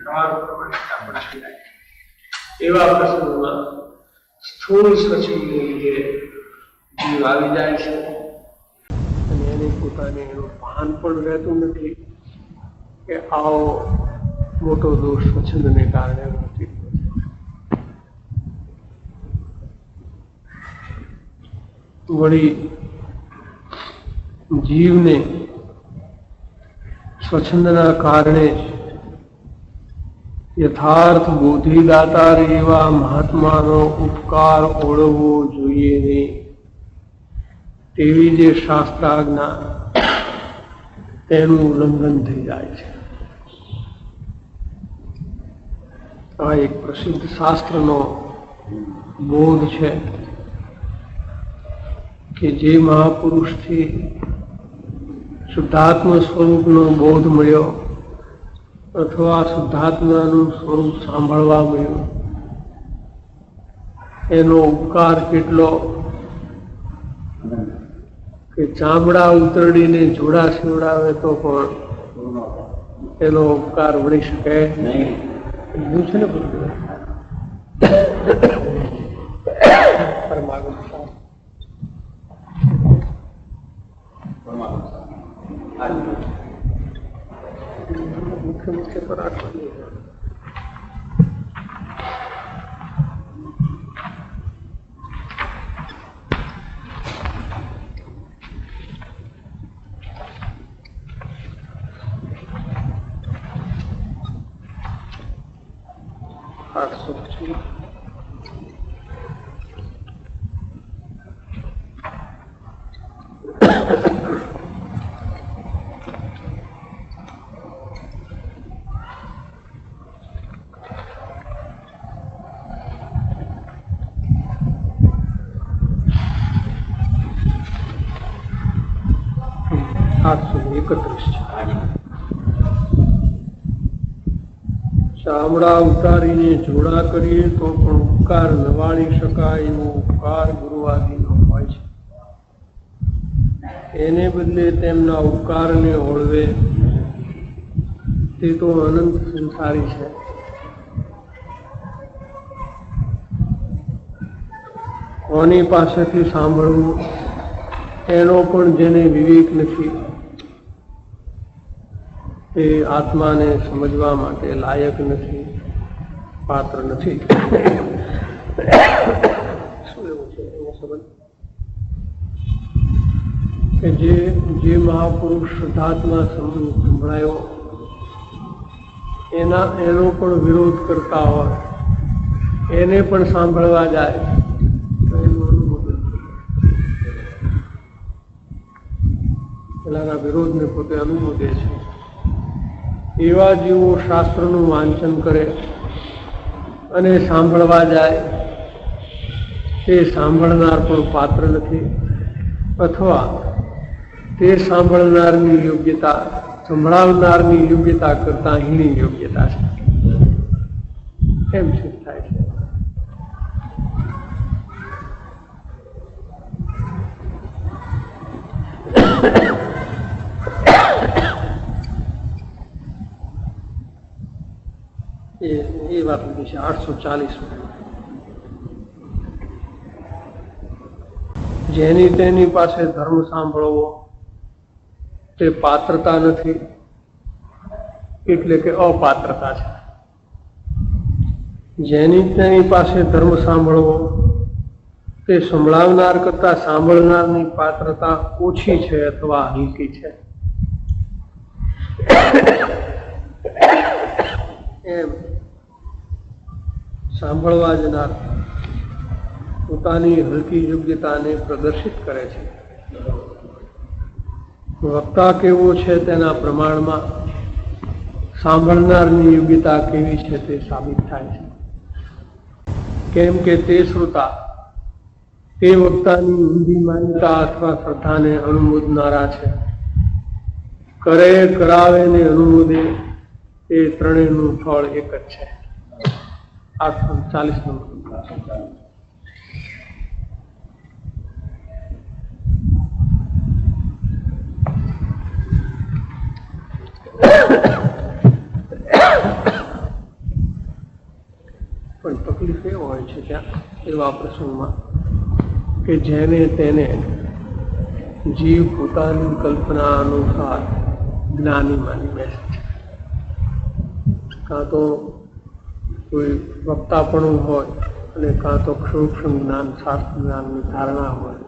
એવા પ્રસંગમાં સ્થૂળ સ્વચ્છંદને લીધે જીવ આવી જાય છે અને એને પોતાને એનું ભાન પણ રહેતું નથી કે આવો મોટો દોષ સ્વચ્છંદને કારણે વર્તી રહ્યો છે. વળી જીવને સ્વચ્છંદના કારણે યથાર્થ બોધિદાતા એવા મહાત્માનો ઉપકાર ઓળવવો જોઈએ નહીં, તેવી જે શાસ્ત્રાજ્ઞા તેનું ઉલ્લંઘન થઈ જાય છે. આ એક પ્રસિદ્ધ શાસ્ત્રનો બોધ છે કે જે મહાપુરુષથી શુદ્ધાત્મ સ્વરૂપનો બોધ મળ્યો અથવા શુદ્ધાત્માનું સ્વરૂપ સાંભળવા મળ્યું, એનો ઉપકાર કેટલો કે ચામડા ઉતરડીને જોડા સીવડાવે તો પણ એનો ઉપકાર વળી શકે નહીં. એવું છે ને બધું. પરમાગમ મુખ્ય મુખ્ય પર રાખવાની. ચામડા ઉતારીને જોડા કરીએ તો પણ ઉપકાર નવાળી શકાય એવો ઉપકાર ગુરુવાદીનો હોય છે. એને બદલે તેમના ઉપકારને ઓળવે તે તો અનંત સંસારી છે. કોની પાસેથી સાંભળવું એનો પણ જેને વિવેક નથી એ આત્માને સમજવા માટે લાયક નથી, પાત્ર નથી. શું એવું છે એનો સંબંધ કે જે મહાપુરુષ શુદ્ધાત્મા સંભળાયો એનો પણ વિરોધ કરતા હોય, એને પણ સાંભળવા જાય તો એનું અનુમોદન પેલાના વિરોધને પોતે અનુમોદે છે. એવા જીવો શાસ્ત્રનું વાંચન કરે અને સાંભળવા જાય તે સાંભળનાર પણ પાત્ર નથી, અથવા તે સાંભળનારની યોગ્યતા સંભળાવનારની યોગ્યતા કરતા હીણી યોગ્યતા છે. કેમ સિદ્ધ થાય છે? એ વાત લીધી છે 840. જેની તેની પાસે ધર્મ સાંભળવો તે પાત્રતા નથી, એટલે કે અપાત્રતા છે. જેની તેની પાસે ધર્મ સાંભળવો તે સંભળાવનાર કરતા સાંભળનારની પાત્રતા ઓછી છે અથવા હલકી છે. એમ સાંભળવા જનાર પોતાની હલકી યોગ્યતાને પ્રદર્શિત કરે છે. વક્તા કેવો છે તેના પ્રમાણમાં સાંભળનારની યોગ્યતા કેવી છે તે સાબિત થાય છે. કેમ કે તે શ્રોતા તે વક્તાની ઊંધી માન્યતા અથવા શ્રદ્ધાને અનુમોદનારા છે. કરે, કરાવે ને અનુમોદે એ ત્રણેયનું ફળ એક જ છે. 840 નંબર. પણ તકલીફ એ હોય છે ત્યાં એવા પ્રસંગમાં કે જેને તેને જીવ પોતાની કલ્પના અનુસાર જ્ઞાની માની બેસે છે. કાં તો કોઈ વક્તાપણું હોય અને કાં તો સૂક્ષ્મ જ્ઞાન, શાસ્ત્ર જ્ઞાનની ધારણા હોય,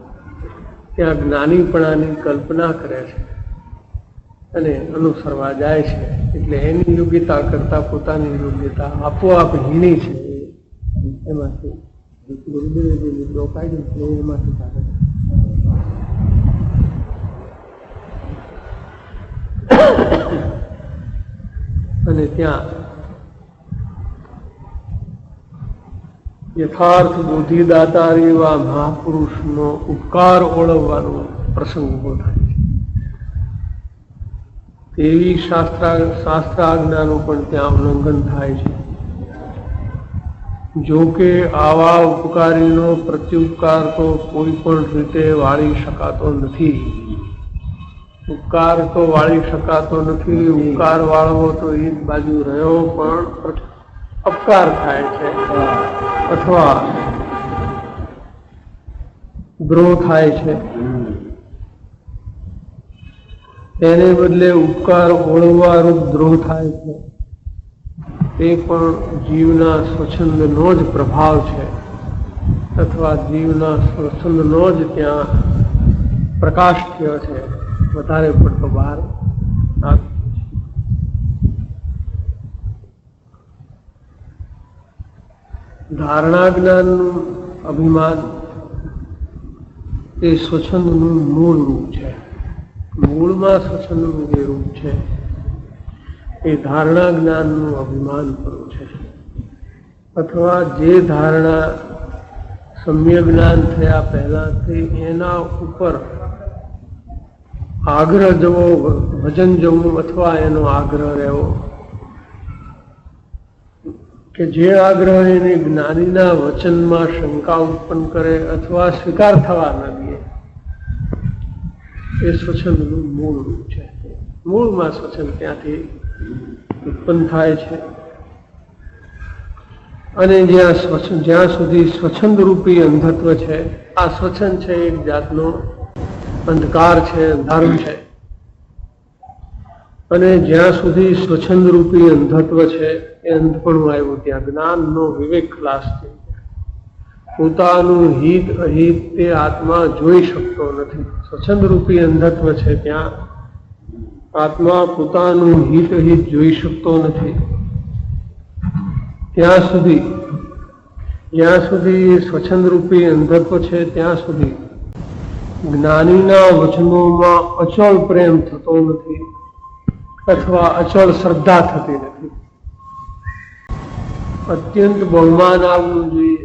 ત્યાં જ્ઞાનીપણાની કલ્પના કરે છે અને અનુસરવા જાય છે. એટલે એની યોગ્યતા કરતા પોતાની યોગ્યતા આપોઆપ હીણી છે. એમાંથી ગુરુદેવે જે મુદ્દો કાઢ્યો છે એમાંથી કાઢે અને ત્યાં યથાર્થ બુદ્ધિદાતા એવા મહાપુરુષનો ઉપકાર ઓળવવાનો પ્રસંગ ઉભો થાય છે. તેવી શાસ્ત્રાજ્ઞાનું પણ ત્યાં ઉલ્લંઘન થાય છે. જો કે આવા ઉપકારીનો પ્રત્યુપકાર તો કોઈ પણ રીતે વાળી શકાતો નથી. ઉપકાર તો વાળી શકાતો નથી. ઉપકાર વાળવો તો એ જ બાજુ રહ્યો, પણ અપકાર થાય છે અથવા દ્રોહ થાય છે. તેને બદલે ઉપકાર ઓળવવારૂપ દ્રોહ થાય છે. તે પણ જીવના સ્વચ્છંદનો જ પ્રભાવ છે અથવા જીવના સ્વચ્છંદનો જ ત્યાં પ્રકાશ થયો છે. વધારે પડતો બહાર ધારણા જ્ઞાનનું અભિમાન એ સ્વચ્છંદનું મૂળ રૂપ છે. મૂળમાં સ્વચ્છંદનું જે રૂપ છે એ ધારણા જ્ઞાનનું અભિમાન પણ છે. અથવા જે ધારણા સમ્યક જ્ઞાન થયા પહેલાથી એના ઉપર આગ્રહ જવો, ભજન જવું અથવા એનો આગ્રહ રહેવો, કે જે આગ્રહ એને જ્ઞાનીના વચનમાં શંકા ઉત્પન્ન કરે અથવા સ્વીકાર થવા ન દે, એ સ્વચ્છંદનું મૂળ રૂપ છે. મૂળમાં સ્વચ્છંદ ત્યાંથી ઉત્પન્ન થાય છે. અને જ્યાં સુધી સ્વચ્છંદ રૂપી અંધત્વ છે, આ સ્વચ્છંદ છે એક જાતનો અંધકાર છે, અંધારું છે. અને જ્યાં સુધી સ્વચ્છંદ રૂપી અંધત્વ છે એ અંધપણું આવ્યું, ત્યાં જ્ઞાનનો વિવેક ખલાસ થઈ જાય. પોતાનું હિત અહિત તે આત્મા જોઈ શકતો નથી. સ્વચ્છંદ રૂપી અંધત્વ છે, ત્યાં આત્મા પોતાનું હિત અહિત જોઈ શકતો નથી. જ્યાં સુધી સ્વચ્છંદ રૂપી અંધત્વ છે ત્યાં સુધી જ્ઞાનીના વચનોમાં અચળ પ્રેમ થતો નથી અથવા અચળ શ્રદ્ધા થતી નથી. અત્યંત બહુમાન આવવું જોઈએ.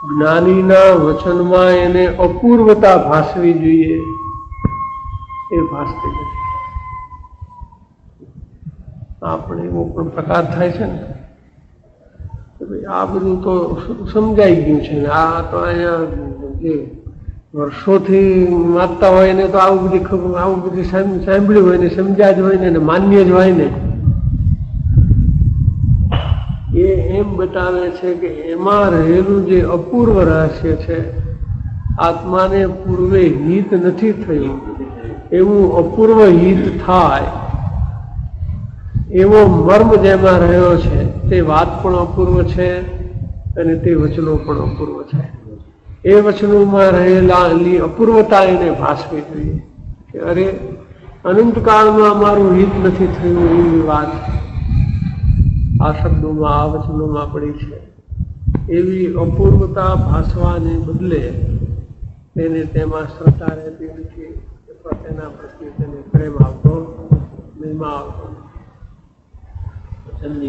જ્ઞાનીના વચનમાં એને અપૂર્વતા ભાસવી જોઈએ, એ ભાસતી નથી. આપણે એવો પણ પ્રકાર થાય છે ને, આ બધું તો સમજાઈ ગયું છે ને, આ તો અહીંયા જે વર્ષોથી વાંચતા હોય ને તો આવું બધી સાંભળ્યું હોય ને સમજ્યા જ હોય ને માન્ય જ હોય ને, એ એમ બતાવે છે કે એમાં રહેલું જે અપૂર્વ રહસ્ય છે, આત્માને પૂર્વે હિત નથી થયું એવું અપૂર્વ હિત થાય એવો મર્મ જેમાં રહ્યો છે, તે વાત પણ અપૂર્વ છે અને તે વચનો પણ અપૂર્વ છે. એ વચનોમાં રહેલી અપૂર્વતા એને ભાસવી જોઈએ કે અરે અનંતકાળમાં અમારું હિત નથી થયું, એવી વાત આ શબ્દોમાં, આ વચનોમાં પડી છે. એવી અપૂર્વતા ભાસવાને બદલે તેને તેમાં શ્રદ્ધા રહેતી નથી અથવા તેના પ્રત્યે તેને પ્રેમ આવતો, મહિમા આવતો. પોતાનું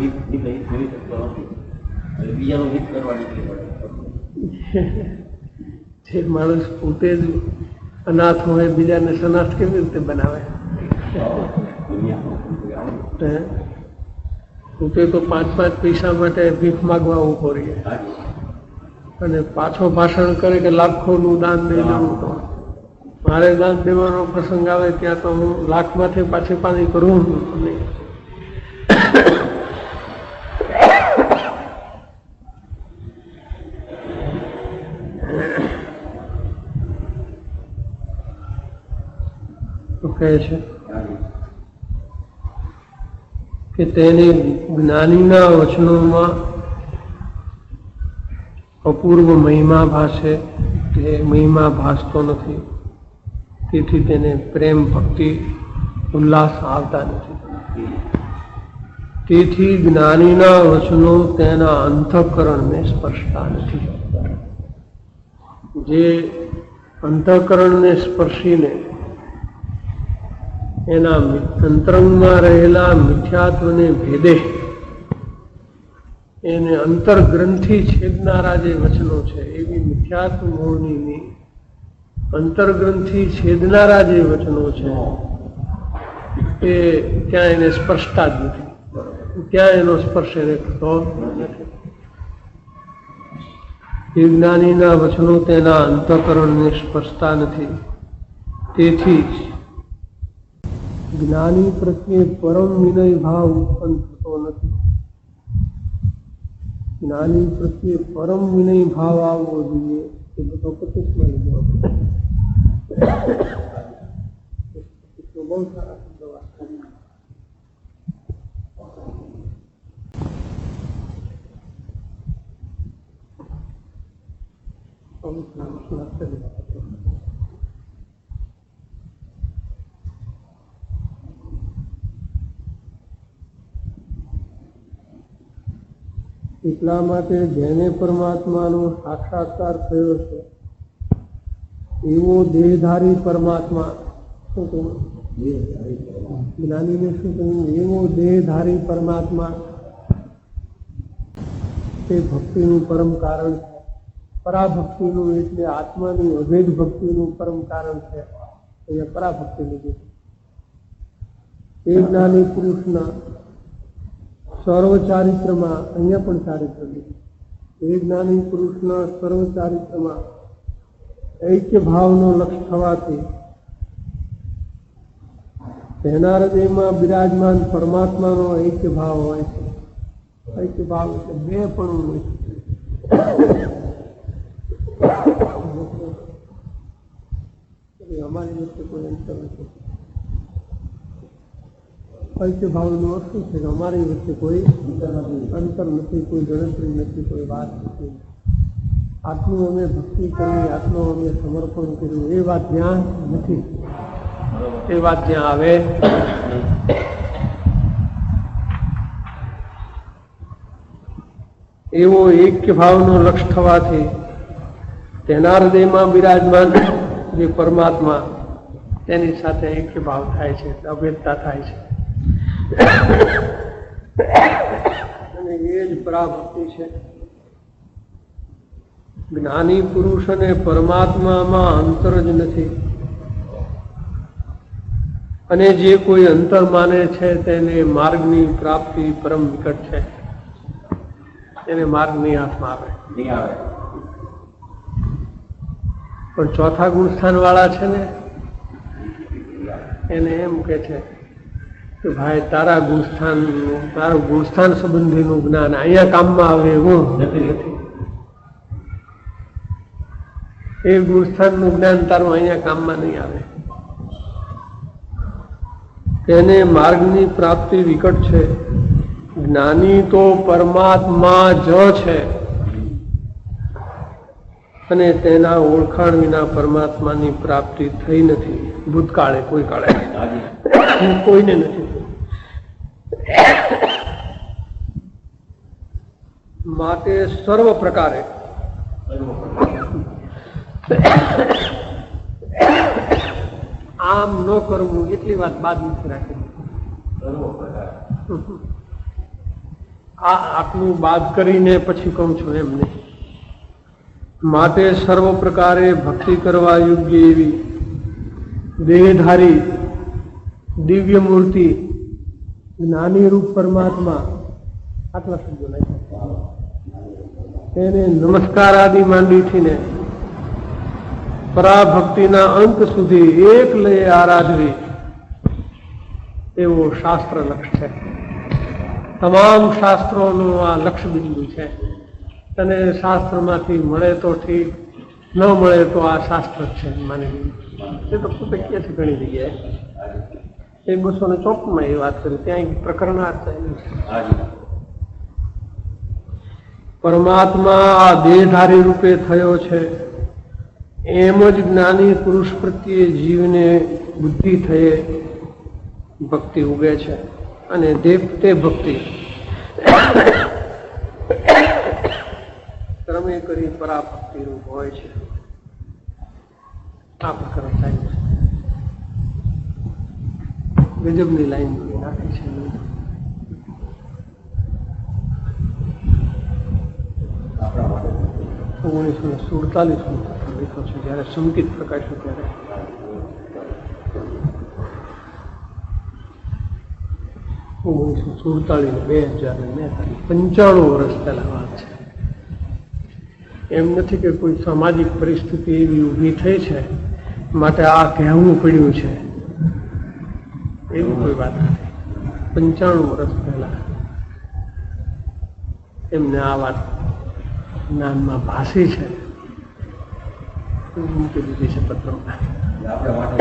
હિત જોઈ શકતો નથી, બીજાનું હિત કરવા નીકળી પડે. જે માણસ પોતે જ અનાથ હોય બીજાને સનાથ કેવી રીતે બનાવે? પોતે તો 5-5 પૈસા માટે ભીખ માગવા ઉભો રહીએ અને પાછો ભાષણ કરે કે લાખોનું દાન દઈ દેવું. તો મારે દાન દેવાનો પ્રસંગ આવે ત્યાં તો હું લાખમાંથી પાછી પાણી કરું નહીં. કહે છે કે તેને જ્ઞાનીના વચનોમાં અપૂર્વ મહિમા ભાસે, તે મહિમા ભાસતો નથી. તેથી તેને પ્રેમ, ભક્તિ, ઉલ્લાસ આવતા નથી. તેથી જ્ઞાનીના વચનો તેના અંતઃકરણને સ્પર્શતા નથી. જે અંતઃકરણને સ્પર્શીને એના અંતરંગમાં રહેલા મિથ્યાત્વને ભેદે એને અંતરગ્રંથિ છેદનારા જે વચનો છે એવી મિથ્યાત્વ મોહનીની અંતરગ્રંથિ છેદનારા જે વચનો છે એ ત્યાં એને સ્પર્શતા જ નથી, ત્યાં એનો સ્પર્શ એને થતો નથી. એ જ્ઞાનીના વચનો તેના અંતઃકરણને સ્પર્શતા નથી. તેથી જ જ્ઞાની પ્રત્યે પરમ વિનય ભાવ ઉત્પન્ન થતો નથી. જ્ઞાની પ્રત્યે પરમ વિનય ભાવ આવવો જોઈએ એ બધો પચીસમાં લીધો. બહુ સારા શબ્દો વાત કરી. એટલા માટે જેને પરમાત્માનો સાક્ષાત્કાર થયો છે એવો દેહધારી પરમાત્મા, શું કહ્યું? જ્ઞાનીને શું કહ્યું? એવો દેહધારી પરમાત્મા તે ભક્તિનું પરમ કારણ છે. પરાભક્તિનું એટલે આત્માની અભેદ ભક્તિનું પરમ કારણ છે. અહીંયા પરાભક્તિ લીધી. એ જ્ઞાની પુરુષના સર્વ ચારિત્રમાં અહીંયા પણ ચારિત્ર લીધું. એ જ્ઞાની પુરુષના સર્વ ચારિત્રમાં ઐક્ય ભાવનો લક્ષ થવાથી તેના હૃદયમાં બિરાજમાન પરમાત્માનો ઐક્ય ભાવ હોય છે. ઐક્ય ભાવ એટલે બે પણ હોય છે. અમારી વચ્ચે કોઈ અંતર નથી. ઐક્ય ભાવનો અર્થ શું છે? કે અમારી વચ્ચે કોઈ અંતર નથી, કોઈ ગણતરી નથી, કોઈ વાત નથી. આટલું અમે ભક્તિ કરી, આટલું અમે સમર્પણ કર્યું, એ વાત જ્યાં નથી, એ વાત જ્યાં આવે. એવો એક્ય ભાવનો લક્ષ થવાથી તેના હૃદયમાં બિરાજમાન જે પરમાત્મા તેની સાથે એક્ય ભાવ થાય છે, અભેદતા થાય છે. અને એ જ પરાભક્તિ છે. જ્ઞાની પુરુષ અને પરમાત્મામાં અંતર જ નથી. અને જે કોઈ અંતર માને છે તેને માર્ગની પ્રાપ્તિ પરમ નિકટ છે. એને માર્ગની હાથમાં આવે નહીં આવે. પણ ચોથા ગુણસ્થાન વાળા છે ને એને એમ કે છે કે ભાઈ તારા ગુણસ્થાન સંબંધીનું જ્ઞાન અહીંયા કામમાં આવે એવું નથી. એ ગુણસ્થાનનું જ્ઞાન તારું અહીંયા કામમાં નહીં આવે. તેને માર્ગની પ્રાપ્તિ વિકટ છે. જ્ઞાની તો પરમાત્મા જ છે અને તેના ઓળખાણ વિના પરમાત્માની પ્રાપ્તિ થઈ નથી. ભૂતકાળે કોઈ કાળે કોઈને નથી. માટે સર્વ પ્રકારે આમ ન કરવું એટલી વાત બાદ નથી રાખી. આટલું બાદ કરીને પછી કહું છું એમ નહીં. માટે સર્વ પ્રકારે ભક્તિ કરવા યોગ્ય એવી દેહધારી દિવ્ય મૂર્તિ જ્ઞાની રૂપ પરમાત્મા, આટલા શબ્દો નાખ્યા, તેને નમસ્કાર આદિ માંડીથી ને પરાભક્તિના અંત સુધી એક લયે આરાધવી એવો શાસ્ત્ર લક્ષ છે. તમામ શાસ્ત્રોનું આ લક્ષ બિંદુ છે. તને શાસ્ત્રમાંથી મળે તો ઠીક, ન મળે તો આ શાસ્ત્ર છે માની લીધું. એ તો પોતે કહે છે ઘણી જગ્યાએ. એ 254 એ વાત કરી, ત્યાં પ્રકરણાર્થ છે. પરમાત્મા આ દેહધારી રૂપે થયો છે એમ જ જ્ઞાની પુરુષ પ્રત્યે જીવને બુદ્ધિ થયે ભક્તિ ઉગે છે. અને તે ભક્તિ ક્રમે કરી પરાભક્તિ રૂપ હોય છે. આ પ્રકરણ થાય છે. ગજબની લાઈન નાખી છે. 1947 લખ્યો છે, જ્યારે સંકિત પ્રકાશ્યો ત્યારે. 1947 2043 વર્ષ પહેલા વાત છે. એમ નથી કે કોઈ સામાજિક પરિસ્થિતિ એવી ઊભી થઈ છે માટે આ કહેવું પડ્યું છે, એવી કોઈ વાત નથી. 95 વર્ષ પહેલા એમને આ વાત જ્ઞાનમાં ભાષી છે, મૂકી દીધી છે પત્રમાં. આપણે માટે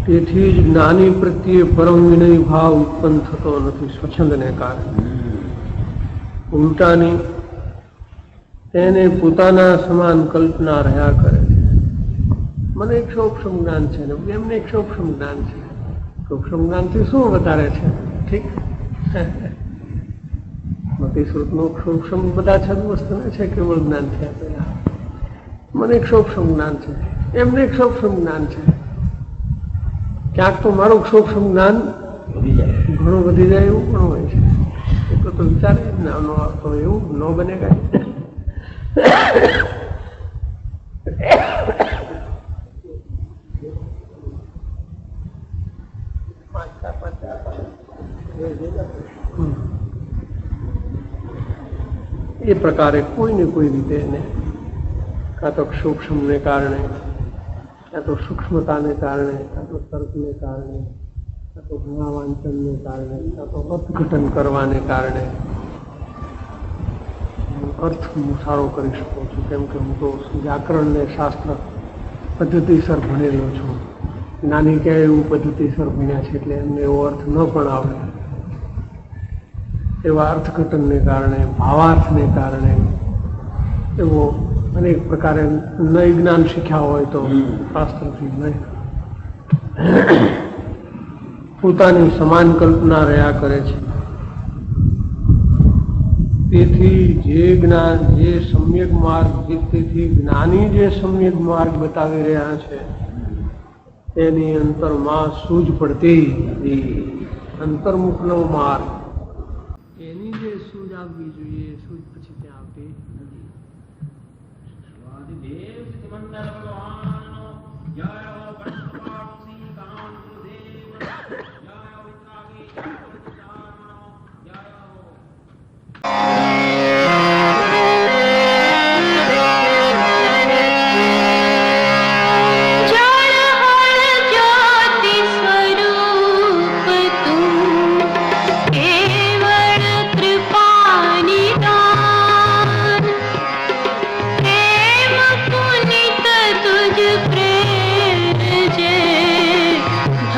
તેથી જ જ્ઞાની પ્રત્યે પરમ વિનય ભાવ ઉત્પન્ન થતો નથી સ્વચ્છંદને કારણે. ઉલટાની તેને પોતાના સમાન કલ્પના રહ્યા કરે છે. મને એક સૂક્ષ્મ જ્ઞાન છે ને એમને એક સૂક્ષ્મ જ્ઞાન છે. સૂક્ષ્મ જ્ઞાનથી શું વધારે છે? ઠીક, મતિશ્રુતનું સૂક્ષ્મ બધા છ વસ્તુને છે કેવળ જ્ઞાન થયા પહેલા. મને એક સૂક્ષ્મ જ્ઞાન છે, એમને એક સૂક્ષ્મ જ્ઞાન છે. ક્યાંક તો મારું સૂક્ષ્મ જ્ઞાન વધી જાય. ઘણું વધી જાય એવું પણ હોય છે. એટલું તો વિચારે તો એવું ન બને કાંઈ. એ પ્રકારે કોઈને કોઈ રીતે એને કાં તો સૂક્ષ્મને કારણે, કાં તો સૂક્ષ્મતાને કારણે, કાં તો તર્કને કારણે, કાં તો ઘણા વાંચનને કારણે, કાં તો અર્થઘટન કરવાને કારણે અર્થ હું સારો કરી શકું છું. કેમ કે હું તો વ્યાકરણને શાસ્ત્ર પદ્ધતિસર ભણેલો છું. નાની ક્યાંય એવું પદ્ધતિસર ભણ્યા છે એટલે એમને એવો અર્થ ન પણ આવડે. એવા અર્થઘટનને કારણે, ભાવાર્થને કારણે એવો અનેક પ્રકારે નય જ્ઞાન શીખ્યા હોય તો શાસ્ત્રથી નહીં પોતાની સમાન કલ્પના રહ્યા કરે છે. તેથી જે જ્ઞાન, જે સમ્યક માર્ગ, તેથી જ્ઞાની જે સમ્યક માર્ગ બતાવી રહ્યા છે તેની અંતરમાં સૂઝ પડતી અંતર્મુખનો માર્ગ, એની જે સૂઝ આવવી જોઈએ એ સૂઝ પછી ત્યાં આવતી નથી. દેવ સિદ્ધમંદર ભગવાનનો જય હો પંચપાક્ષી કાંતદેવ જય હો વિતરાગી જય હો વિચારણો જય હો.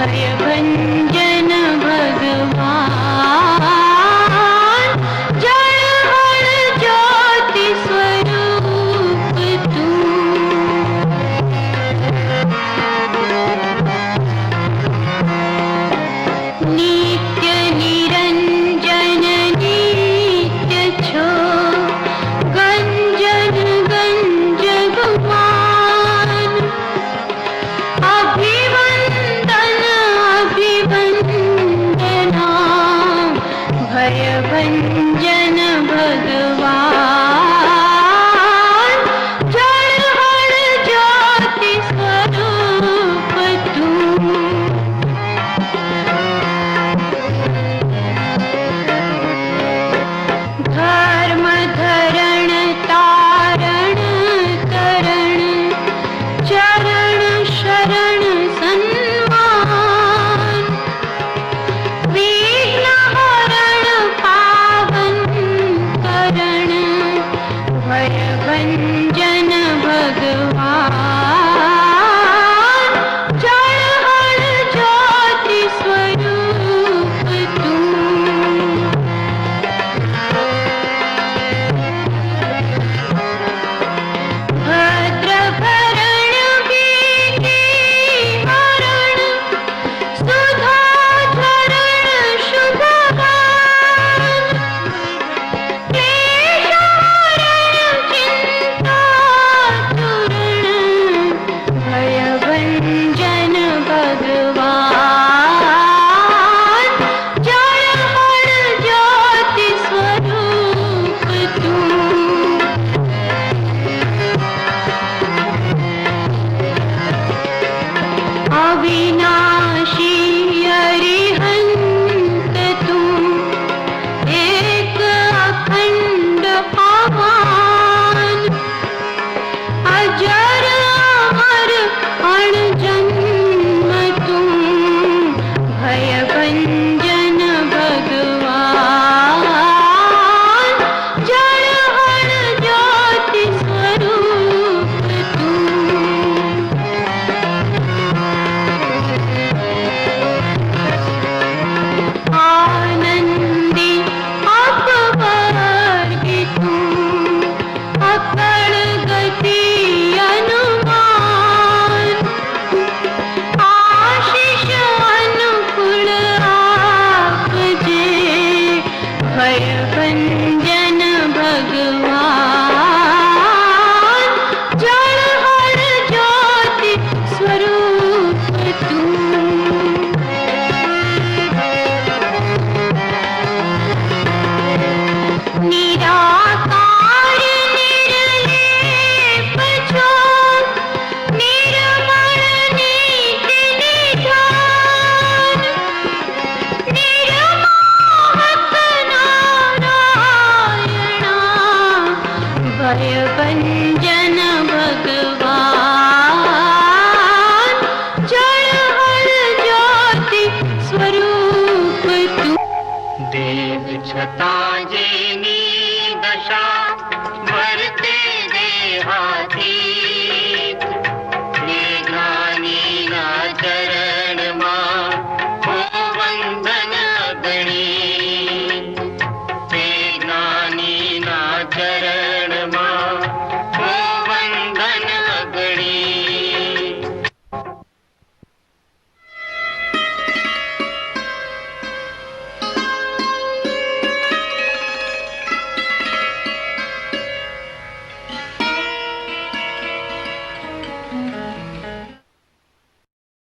भयभंजन भगवान जड़ ज्योति स्वरूप तू नित्य निरंजन नित्य छो गंजन गंज भगवान अभिवंदन अभिवंदना भयभंजन भगवान जड़ ज्योति स्वरूप तू धर्म धरण तारण करण चरण शरण सन्मान विघ्न हरण पावन करण भय भंजन भगवान, जड़हर ज्योति स्वरूप तू। निराकार निर्लेप ज्योत, निर्मल नीति निधान, निर्मोहक नारायणा, भय भंजन भगवान, जड़हर ज्योति स्वरूप तू। देव छता जेनी दशा भरते देहाती,